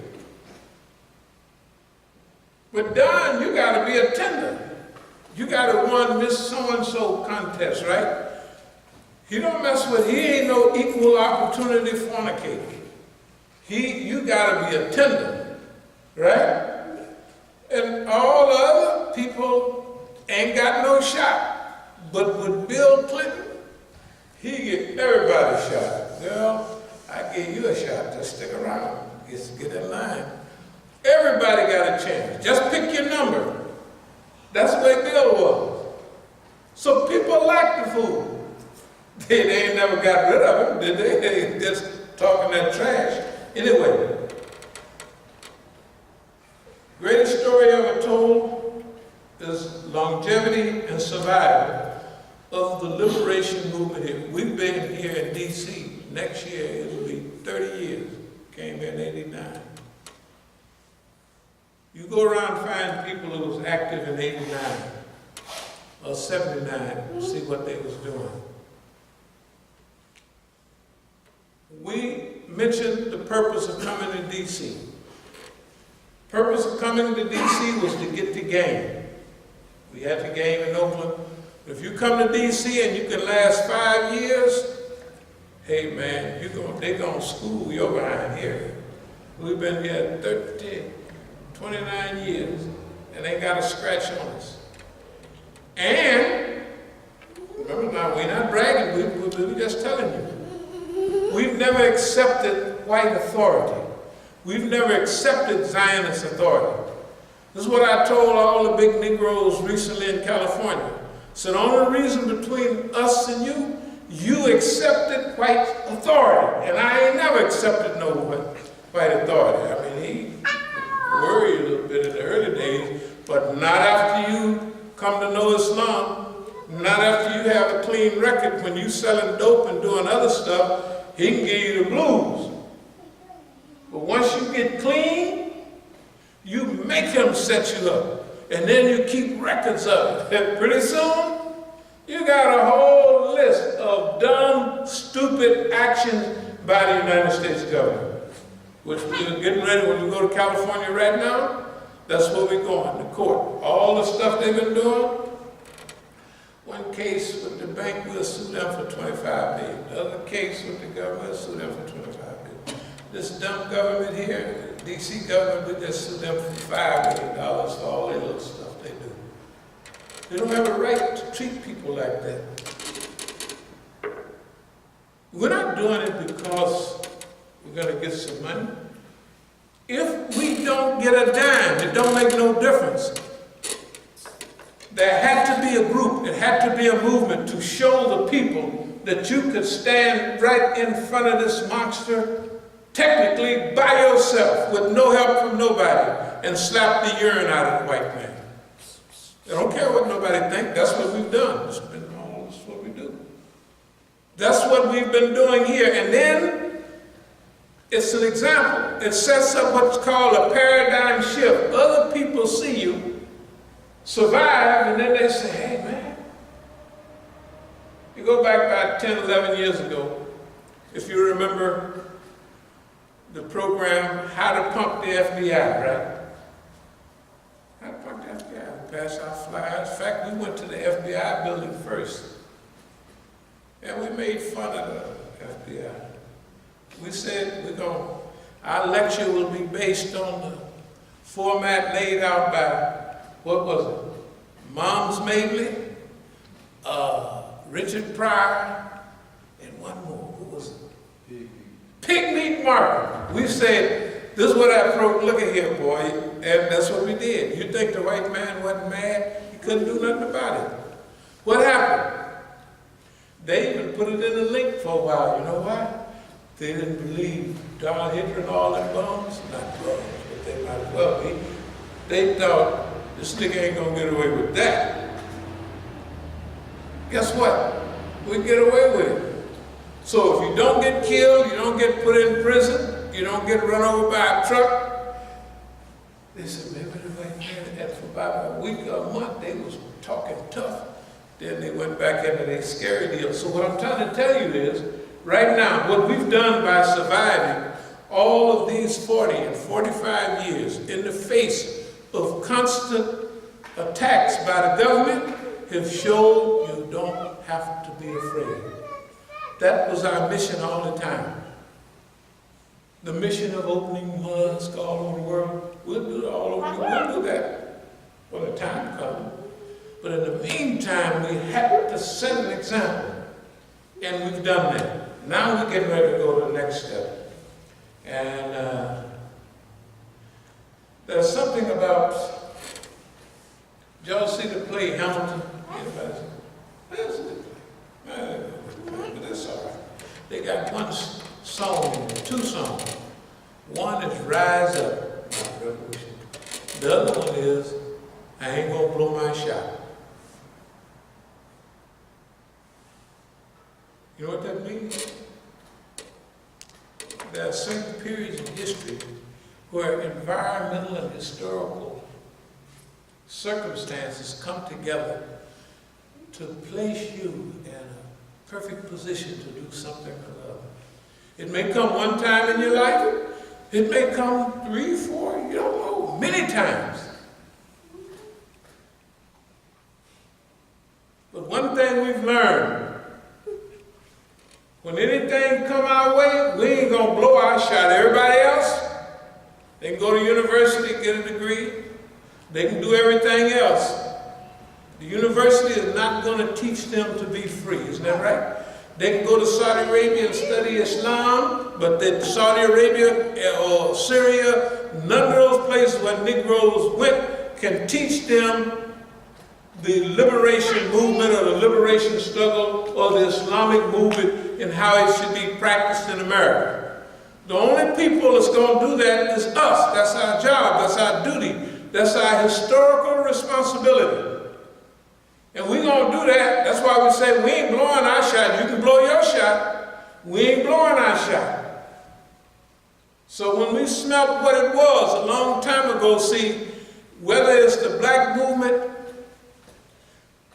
But Don, you got to be a tender. You got to win Miss So-and-so contest, right? He don't mess with, he ain't no equal opportunity fornicator. You got to be a tender, right? And all the other people ain't got no shot. But with Bill Clinton, he get everybody a shot. Girl, I give you a shot, just stick around, just get in line. Everybody got a chance. Just pick your number. That's the way Bill was. So people like the fool. They ain't never got rid of him, did they? They just talking that trash. Anyway, greatest story ever told is longevity and survival of the liberation movement here. We've been here in D.C. Next year, it'll be 30 years. Came here in '89. You go around and find people who was active in '89 or '79, see what they was doing. We mentioned the purpose of coming to D.C. Purpose of coming to D.C. was to get the game. We had the game in Oakland. If you come to D.C. and you can last 5 years, hey man, they're going to school your behind here. We've been here 29 years, and they got a scratch on us. And, remember now, we're not bragging, we're just telling you. We've never accepted white authority. We've never accepted Zionist authority. This is what I told all the big Negroes recently in California. So the only reason between us and you accepted white authority. And I ain't never accepted no white authority. I mean, he worried a little bit in the early days, but not after you come to know Islam. Not after you have a clean record. When you selling dope and doing other stuff, he can give you the blues. But once you get clean, you make him set you up. And then you keep records of it. And pretty soon, you got a whole list of dumb, stupid actions by the United States government. Which we're getting ready when we go to California right now. That's where we're going, the court. All the stuff they've been doing. One case with the bank, we'll sue them for $25 million. The other case with the government, we'll sue them for $25 million. This dumb government here, DC government, we just sue them for $5 million for all their little stuff they do. They don't have a right to treat people like that. We're not doing it because we're going to get some money. If we don't get a dime, it don't make no difference. There had to be a group, it had to be a movement to show the people that you could stand right in front of this monster, technically by yourself, with no help from nobody, and slap the urine out of the white man. I don't care what nobody thinks, that's what we've done. That's what we do. That's what we've been doing here. And then, it's an example. It sets up what's called a paradigm shift. Other people see you survive, and then they say, hey man, you go back about 10, 11 years ago, if you remember the program, How to Pump the FBI, right? How to Pump the FBI, we passed our flyers. In fact, we went to the FBI building first, and we made fun of the FBI. We said, our lecture will be based on the format laid out by, what was it? Moms Mabley, Richard Pryor, and one more. Who was it? Pigmeat Markham. We said, this is what I wrote. Look at here, boy. And that's what we did. You think the white man wasn't mad? He couldn't do nothing about it. What happened? They even put it in the link for a while. You know why? They didn't believe Don Hitler and all them bums. Not bums, but they might as well be. They thought, this nigga ain't gonna get away with that. Guess what? We get away with it. So if you don't get killed, you don't get put in prison, you don't get run over by a truck, they said, maybe the white man, and for about a week or a month, they was talking tough. Then they went back into their scary deal. So what I'm trying to tell you is, right now, what we've done by surviving all of these 40 and 45 years in the face of constant attacks by the government have shown you don't have to be afraid. That was our mission all the time. The mission of opening mosques all over the world. We'll do it all over the world. We'll do that when the time comes. But in the meantime, we had to set an example. And we've done that. Now we're getting ready to go to the next step. And there's something about, did y'all see the play Hamilton? Anybody see? That's a good play. But that's all right. They got one song, two songs. One is Rise Up, my revolution. The other one is, I ain't gonna blow my shot. You know what that means? There are certain periods in history where environmental and historical circumstances come together to place you in a perfect position to do something or other. It may come one time in your life, it may come 3, 4, you don't know, many times. But one thing we've learned, when anything come our way, we ain't gonna blow our shot. Everybody else, they can go to university, get a degree. They can do everything else. The university is not gonna teach them to be free, isn't that right? They can go to Saudi Arabia and study Islam, but then Saudi Arabia or Syria, none of those places where Negroes went can teach them the liberation movement or the liberation struggle or the Islamic movement and how it should be practiced in America. The only people that's going to do that is us. That's our job, that's our duty, that's our historical responsibility. And we're going to do that. why we say we ain't blowing our shot. You can blow your shot. We ain't blowing our shot. So when we smelt what it was a long time ago, see, whether it's the black movement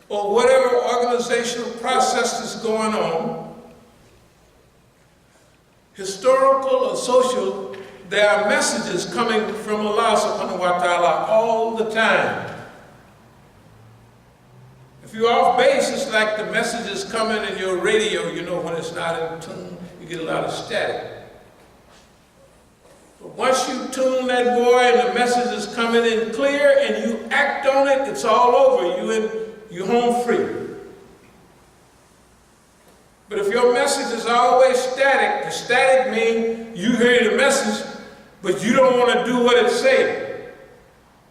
or whatever organizational process is going on, historical or social, there are messages coming from Allah subhanahu wa ta'ala all the time. If you're off base, it's like the messages coming in your radio, you know, when it's not in tune, you get a lot of static. But once you tune that boy and the message is coming in clear and you act on it, it's all over. You're home free. But if your message is always static, the static means you hear the message, but you don't want to do what it says,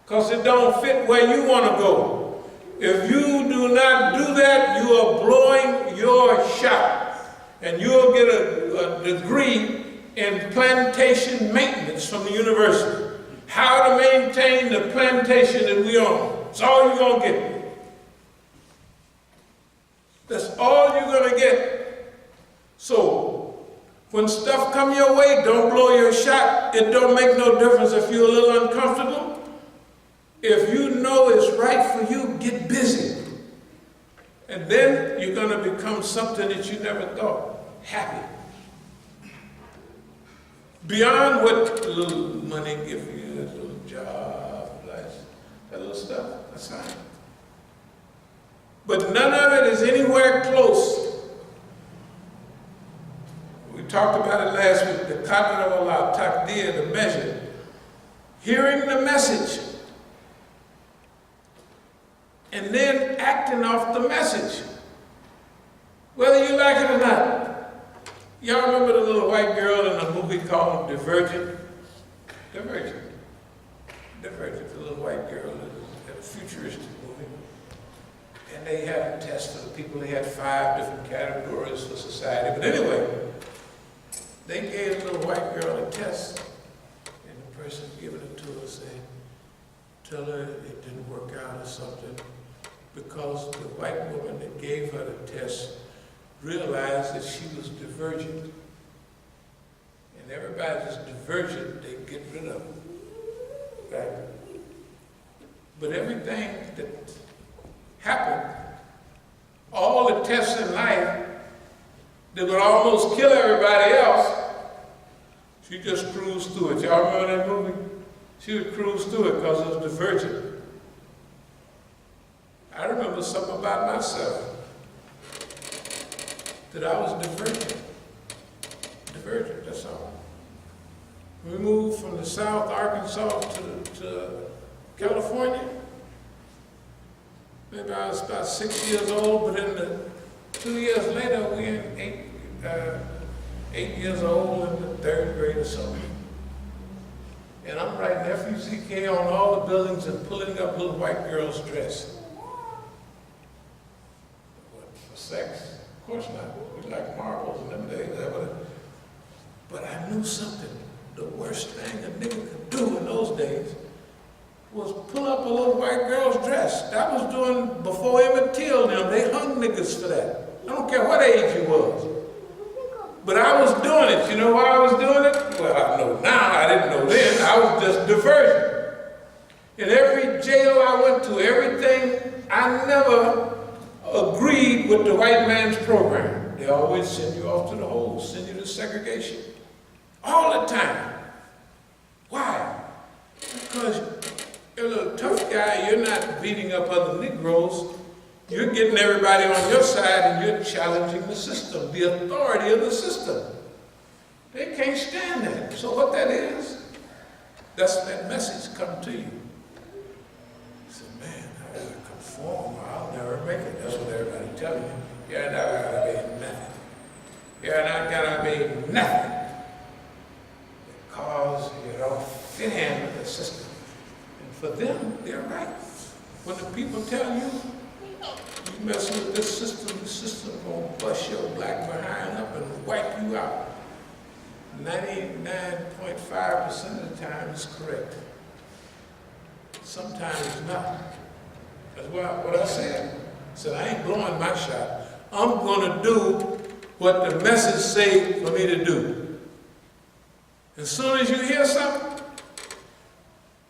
because it don't fit where you want to go. If you do not do that, you are blowing your shot, and you'll get a degree in plantation maintenance from the university. How to maintain the plantation that we own. That's all you're going to get. That's all you're going to get. So, when stuff come your way, don't blow your shot. It don't make no difference if you're a little uncomfortable. If you know it's right for you, get busy. And then you're going to become something that you never thought. Happy. Beyond what a little money gives you, a little job, that little stuff, that's fine. But none of it is anywhere close. We talked about it last week, the qadr of Allah, taqdeer, the measure. Hearing the message and then acting off the message, whether you like it or not. Y'all remember the little white girl in a movie called Divergent? Divergent, the little white girl, a futuristic movie. And they had a test for the people. They had 5 different categories for society. But anyway, they gave the little white girl a test, and the person giving it to her said, tell her it didn't work out or something, because the white woman that gave her the test realized that she was divergent. And everybody that's divergent, they get rid of it. Right? But everything that happened, all the tests in life that would almost kill everybody else, she just cruised through it. Y'all remember that movie? She would cruise through it because it was divergent. I remember something about myself, that I was divergent. Divergent, that's all. We moved from the South Arkansas to California. Maybe I was about 6 years old, but then 2 years later, we were 8 years old in the 3rd grade or something. And I'm writing F-U-C-K on all the buildings and pulling up little white girls' dress. What, for sex? Of course not. We like marbles in them days. But I knew something. The worst thing a nigga could do in those days was pull up a little white girl's dress. That was doing before Emmett Till them. They hung niggas for that. I don't care what age you was. But I was doing it. You know why I was doing it? Well, I know now. I didn't know then. I was just diversion. In every jail I went to, everything, I never agreed with the white man's program. They always send you off to the hole, send you to segregation. All the time. Why? Because you're a little tough guy, you're not beating up other Negroes, you're getting everybody on your side and you're challenging the system, the authority of the system. They can't stand that. So what that is, that's that message come to you. You say, man, I gotta conform or I'll never make it. That's what everybody telling you. You're not gonna be nothing. You're not gonna be nothing. Because you don't fit in with the system. And for them, they're right. When the people tell you, you mess with this system gonna bust your black behind up and wipe you out. 99.5% of the time is correct. Sometimes not. That's what I said. He said, I ain't blowing my shot. I'm going to do what the message say for me to do. As soon as you hear something,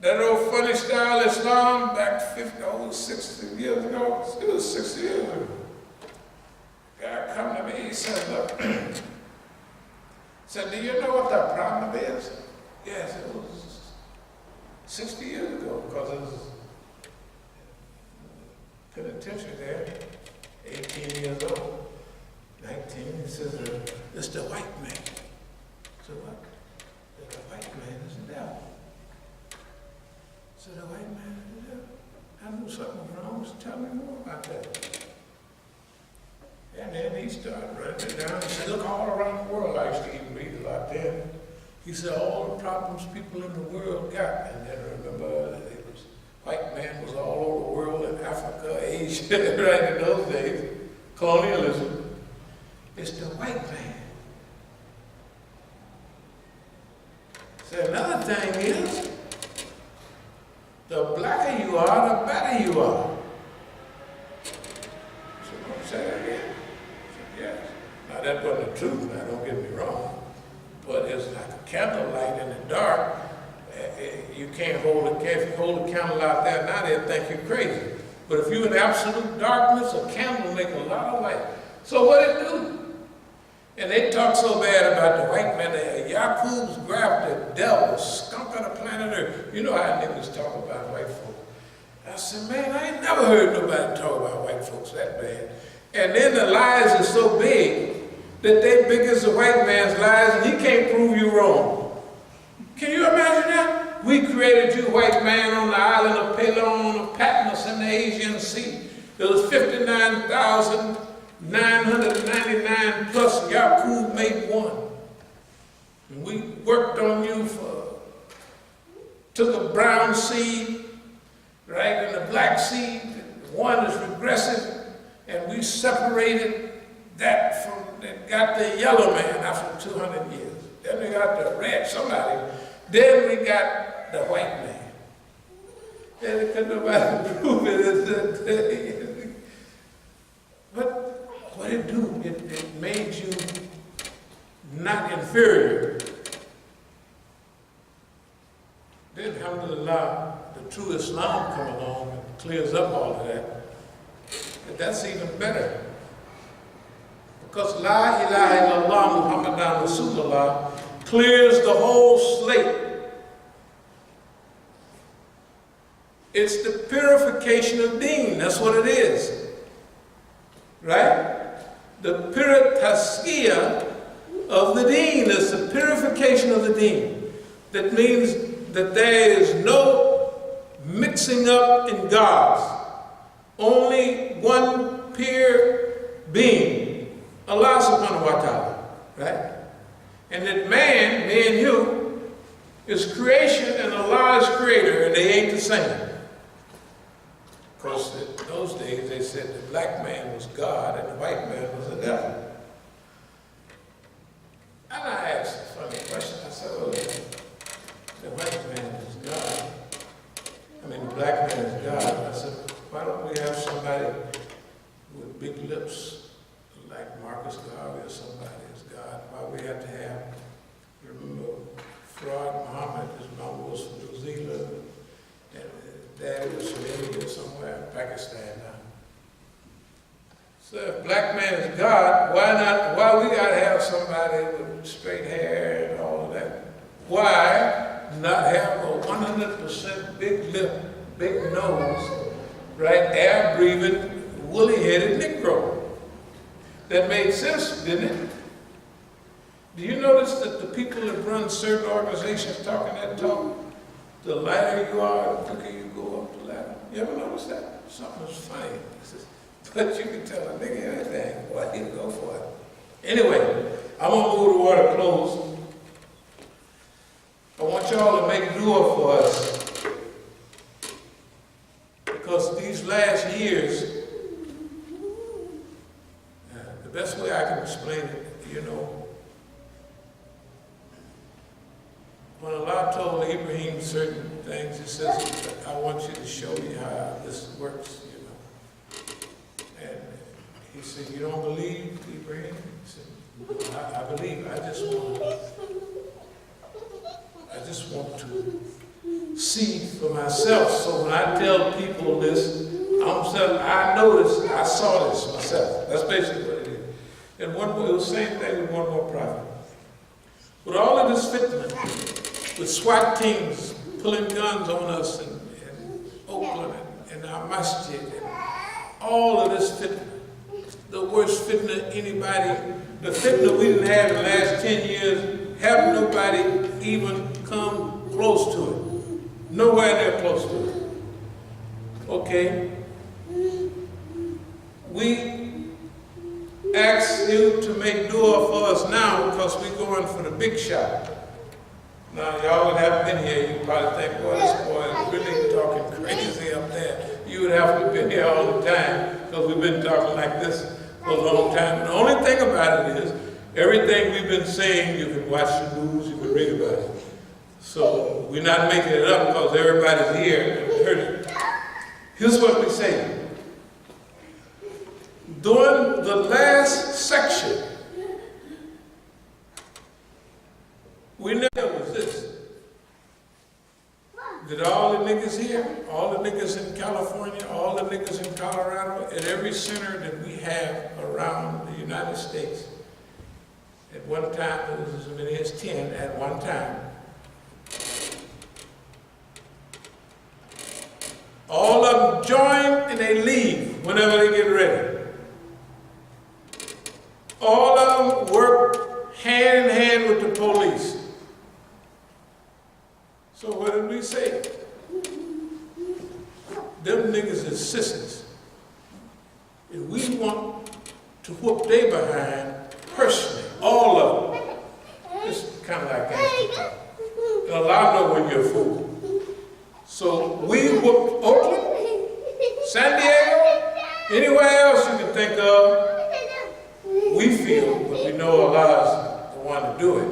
that old funny style Islam back 60 years ago, it was 60 years ago. Guy come to me, he said, look, said, do you know what the problem is? Yes, it was 60 years ago, because it was penitentiary there, 18 years old, 19. He says, it's the white man. So what? The white man is the devil. So the white man is the devil. I knew something was wrong, so tell me more about that. And then he started writing it down. He said, look, all around the world, I used to even read a lot then. He said, all the problems people in the world got. And then remember, it was, white man was all over the world, in Africa, Asia, right in those days. Colonialism. It's the white man. So another thing is, the blacker you are, the better you are. So don't say that again. Yes. Now that wasn't the truth, now don't get me wrong. But it's like a candlelight in the dark. You can't hold it. If you hold a candle out there now, they'll think you're crazy. But if you're in absolute darkness, a candle makes a lot of light. So what it do? And they talk so bad about the white man, Yaqub's grabbed the devil, skunk on the planet Earth. You know how niggas talk about white folks. I said, man, I ain't never heard nobody talk about white folks that bad. And then the lies are so big that they big as the white man's lies, and he can't prove you wrong. Can you imagine that? We created you, white man, on the island of Pelon, of Patmos in the Asian Sea. There was 59,999 plus Yaqub made one. And we worked on you took a brown seed, right, and a black seed. One is regressive, and we separated that from, that got the yellow man after 200 years. Then we got the red, somebody. Then we got the white man. Then couldn't nobody prove it. But what it do? It made you not inferior. Then, alhamdulillah, the true Islam come along and clears up all of that. But that's even better. Because La ilaha illallah Muhammadan Rasulullah clears the whole slate. It's the purification of deen. That's what it is. Right? The taskiyah of the deen is the purification of the deen. That means that there is no mixing up in gods. Only one pure being, Allah subhanahu wa ta'ala, right? And that man, me and you, is creation and Allah is creator, and they ain't the same. Because in those days they said the black man was God and the white man was the devil. And I asked a funny question. I said, well, the white man is God. I mean, the black man is God. I said, why don't we have somebody with big lips like Marcus Garvey or somebody as God? Why we have to have, remember, Fraud Muhammad, his mom was from New Zealand, and Dad was from India somewhere, Pakistan now. So if black man is God, why we gotta have somebody with straight hair and all of that? Why not have a 100% big lip, big nose, right, air-breathing, woolly-headed Negro? That made sense, didn't it? Do you notice that the people that run certain organizations talking that talk, the lighter you are, the quicker you go up the ladder? You ever notice that? Something's funny. But you can tell a nigga anything. Boy, he'll go for it. Anyway, I'm going to move the water close. I want y'all to make dua for us. Because these last years, the best way I can explain it, you know, when Allah told Ibrahim certain things, he says, I want you to show me how this works, you know. He said, you don't believe, Ibrahim? He said, I believe. I just want to see for myself. So when I tell people this, I know this, I saw this myself. That's basically what it is. And it was the same thing with one more prophet. With all of this fitna, with SWAT teams pulling guns on us in Oakland and our Masjid, and all of this fitna, the worst fitna anybody, the fitna we didn't have in the last 10 years, have nobody even come close to it. Nowhere near close to it. Okay? We ask you to make dua for us now because we're going for the big shot. Now, y'all would have been here, you probably think, boy, this boy is really talking crazy up there. You would have to have been here all the time because we've been talking like this for a long time. And the only thing about it is, everything we've been saying, you can watch the news, you can read about it. So we're not making it up because everybody's here and heard it. Here's what we say. During the last section, we know it was this. That all the niggas here, all the niggas in California, all the niggas in Colorado, at every center that we have around the United States, at one time, there was as many as 10 at one time. All of them join and they leave whenever they get ready. All of them work hand in hand with the police. So what did we say? Them niggas is sissies. And we want to whoop they behind personally, all of them. It's kind of like that. And allow them when you're a fool. So we whooped Oakland, San Diego, anywhere else you can think of. We feel, but we know Allah's the one to do it.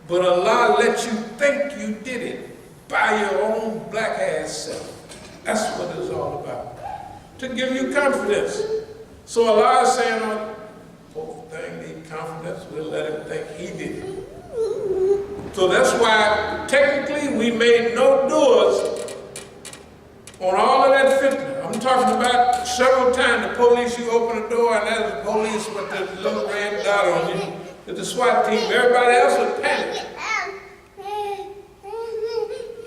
But Allah let you think you did it by your own black ass self. That's what it's all about. To give you confidence. So Allah is saying, oh, thing need confidence, we'll let him think he did it. So that's why technically we made no doors on all of that fitna. I'm talking about several times the police, you open the door and there's the police with the little red dot on you, with the SWAT team. Everybody else would panic.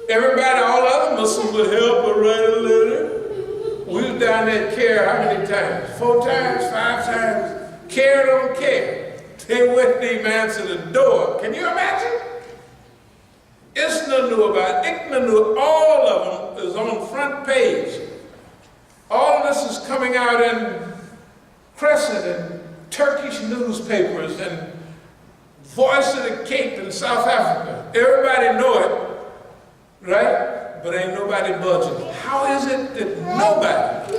Everybody, all other Muslims would help or write a letter. We was down there at CARE how many times? 4 times, 5 times. CARE don't care. They wouldn't even answer the door. Can you imagine? Isna knew about it. Ikna knew. All of them is on the front page. All of this is coming out in Crescent and Turkish newspapers and Voice of the Cape in South Africa. Everybody know it, right? But ain't nobody budging. How is it that nobody,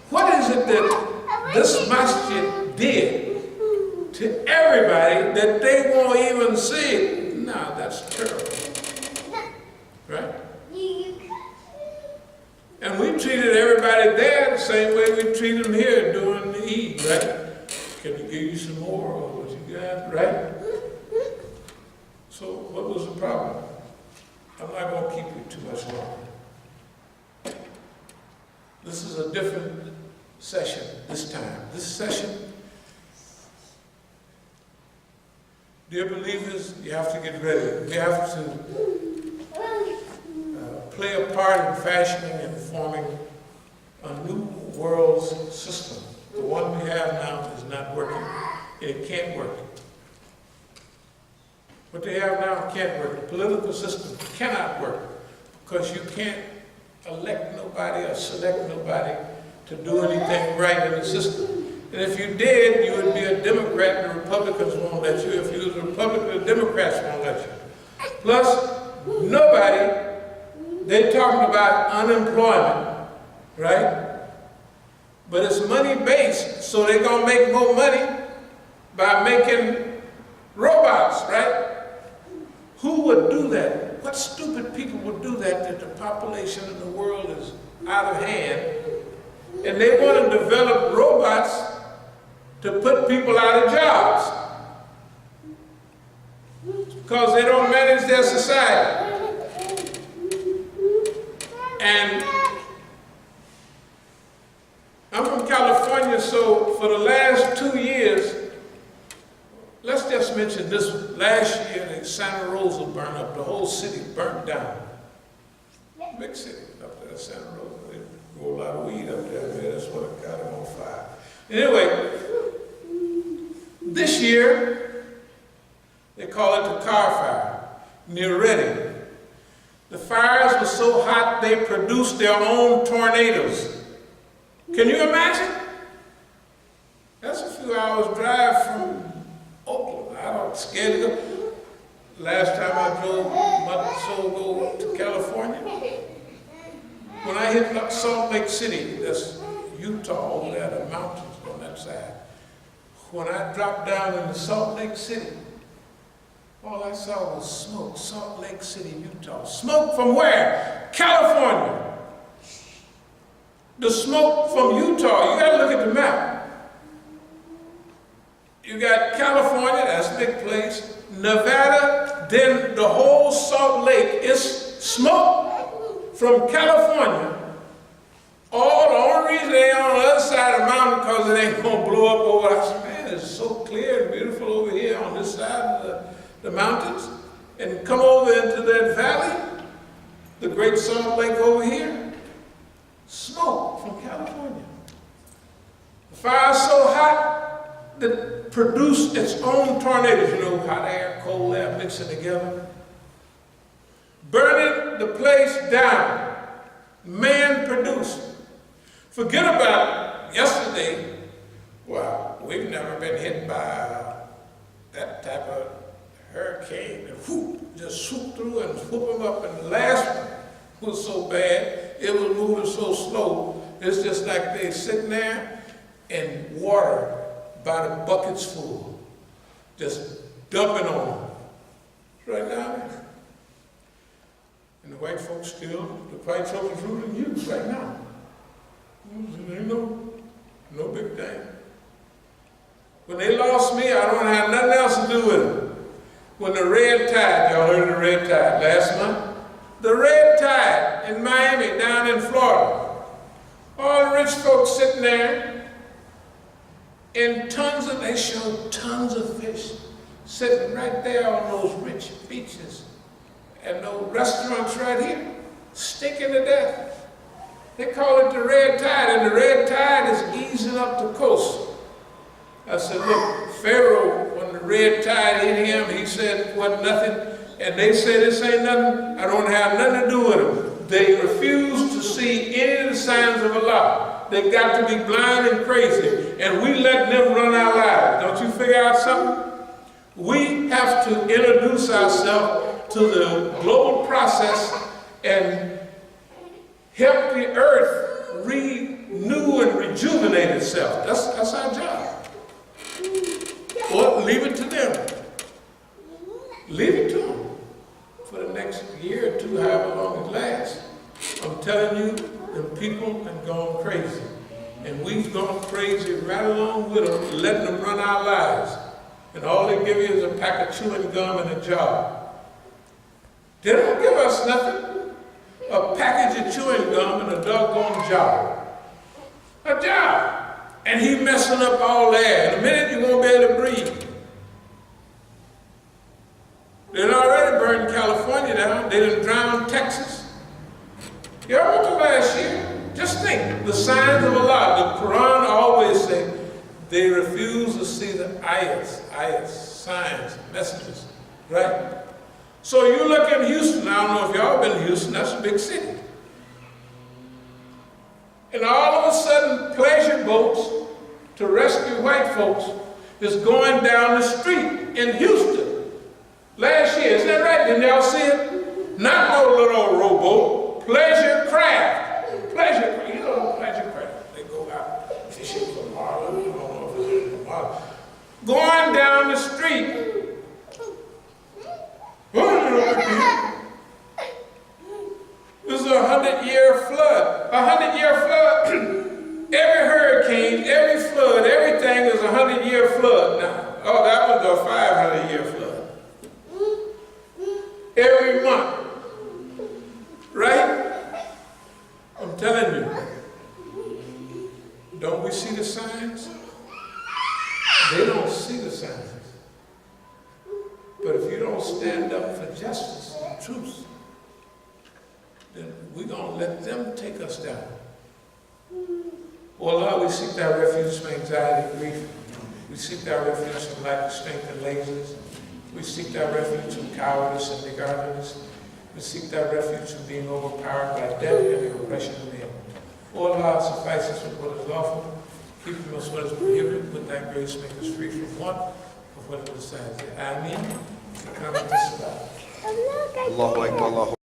what is it that this masjid did to everybody that they won't even see it? Nah, that's terrible. Right? And we treated everybody there the same way we treat them here during the Eid, right? Can we give you some more or what you got, right? So what was the problem? I'm not going to keep you too much longer. This is a different session this time. This session, dear believers, you have to get ready. You have to play a part in fashioning and forming a new world system. The one we have now is not working. It can't work. What they have now can't work. The political system cannot work because you can't elect nobody or select nobody to do anything right in the system. And if you did, you would be a Democrat and the Republicans won't let you. If you was a Republican, the Democrats won't let you. Plus, nobody, they're talking about unemployment, right? But it's money-based, so they're going to make more money by making robots, right? Who would do that? What stupid people would do that the population of the world is out of hand? And they want to develop robots people out of jobs because they don't manage their society. And I'm from California, so for the last 2 years, let's just mention this one. Last year, the Santa Rosa burned up. The whole city burnt down. Big city up there, Santa Rosa. They grow a lot of weed up there. Man, that's what got them on fire. Anyway, this year, they call it the car fire near Reading. The fires were so hot they produced their own tornadoes. Can you imagine? That's a few hours drive from Oakland. I was scared to go. Last time I drove a month or so ago to California, when I hit Salt Lake City, that's Utah over there, the mountains on that side. When I dropped down into Salt Lake City, all I saw was smoke. Salt Lake City, Utah. Smoke from where? California. The smoke from Utah, you gotta look at the map. You got California, that's a big place. Nevada, then the whole Salt Lake is smoke from California. All the only reason they on the other side of the mountain because it ain't gonna blow up over. I said, man, it's so clear and beautiful over here on this side of the mountains. And come over into that valley, the Great Salt Lake over here, smoke from California. The fire's so hot that it produced its own tornadoes. You know, hot air, cold air mixing together. Burning the place down. Man produced. Forget about yesterday. Well, we've never been hit by that type of hurricane that whoop, just swoop through and whoop them up. And the last one was so bad, it was moving so slow. It's just like they sitting there and water by the buckets full, just dumping on them. Right down there. And the white folks still, the white folks is ruling you right now. There ain't no big thing. When they lost me, I don't have nothing else to do with them. When the red tide, y'all heard of the red tide last month? The red tide in Miami, down in Florida. All the rich folks sitting there, and they showed tons of fish sitting right there on those rich beaches. And those restaurants right here, stinking to death. They call it the red tide, and the red tide is easing up the coast. I said, look, Pharaoh, when the red tide hit him, he said it wasn't nothing. And they said, this ain't nothing, I don't have nothing to do with them. They refuse to see any of the signs of Allah. They got to be blind and crazy. And we let them run our lives. Don't you figure out something? We have to introduce ourselves to the global process and help the earth renew and rejuvenate itself. That's our job. Or leave it to them. Leave it to them for the next year or two, however long it lasts. I'm telling you, the people have gone crazy. And we've gone crazy right along with them, letting them run our lives. And all they give you is a pack of chewing gum and a job. They don't give us nothing. A package of chewing gum and a doggone job. A job. And he messing up all that. In a minute you won't be able to breathe. They done already burned California down. They done drowned Texas. You remember last year? Just think, the signs of Allah. The Quran always say they refuse to see the ayats, signs, messages, right? So you look in Houston, I don't know if y'all been to Houston, that's a big city. And all of a sudden, pleasure boats to rescue white folks is going down the street in Houston. Last year, isn't that right? Didn't y'all see it? Not no little rowboat, pleasure craft. Pleasure craft, you know pleasure craft. They go out fishing for marlin, you don't know if it's marlin. Going down the street. This is a 100-year flood. A 100-year flood, every hurricane, every flood, everything is 100-year flood now. Oh, that one's a 500-year flood. Every month. Right? I'm telling you. Don't we see the signs? They don't see the signs. But if you don't stand up for justice and truth, then we're going to let them take us down. Oh Lord, we seek thy refuge from anxiety and grief. We seek thy refuge from lack of strength and laziness. We seek thy refuge from cowardice and niggardliness. We seek thy refuge from being overpowered by death and the oppression of men. O Lord, suffice us with what is lawful. Keep from us what is prohibited. With thy grace, make us free from want of what is besides thee. Amen. Come to this. Allahu Akbar.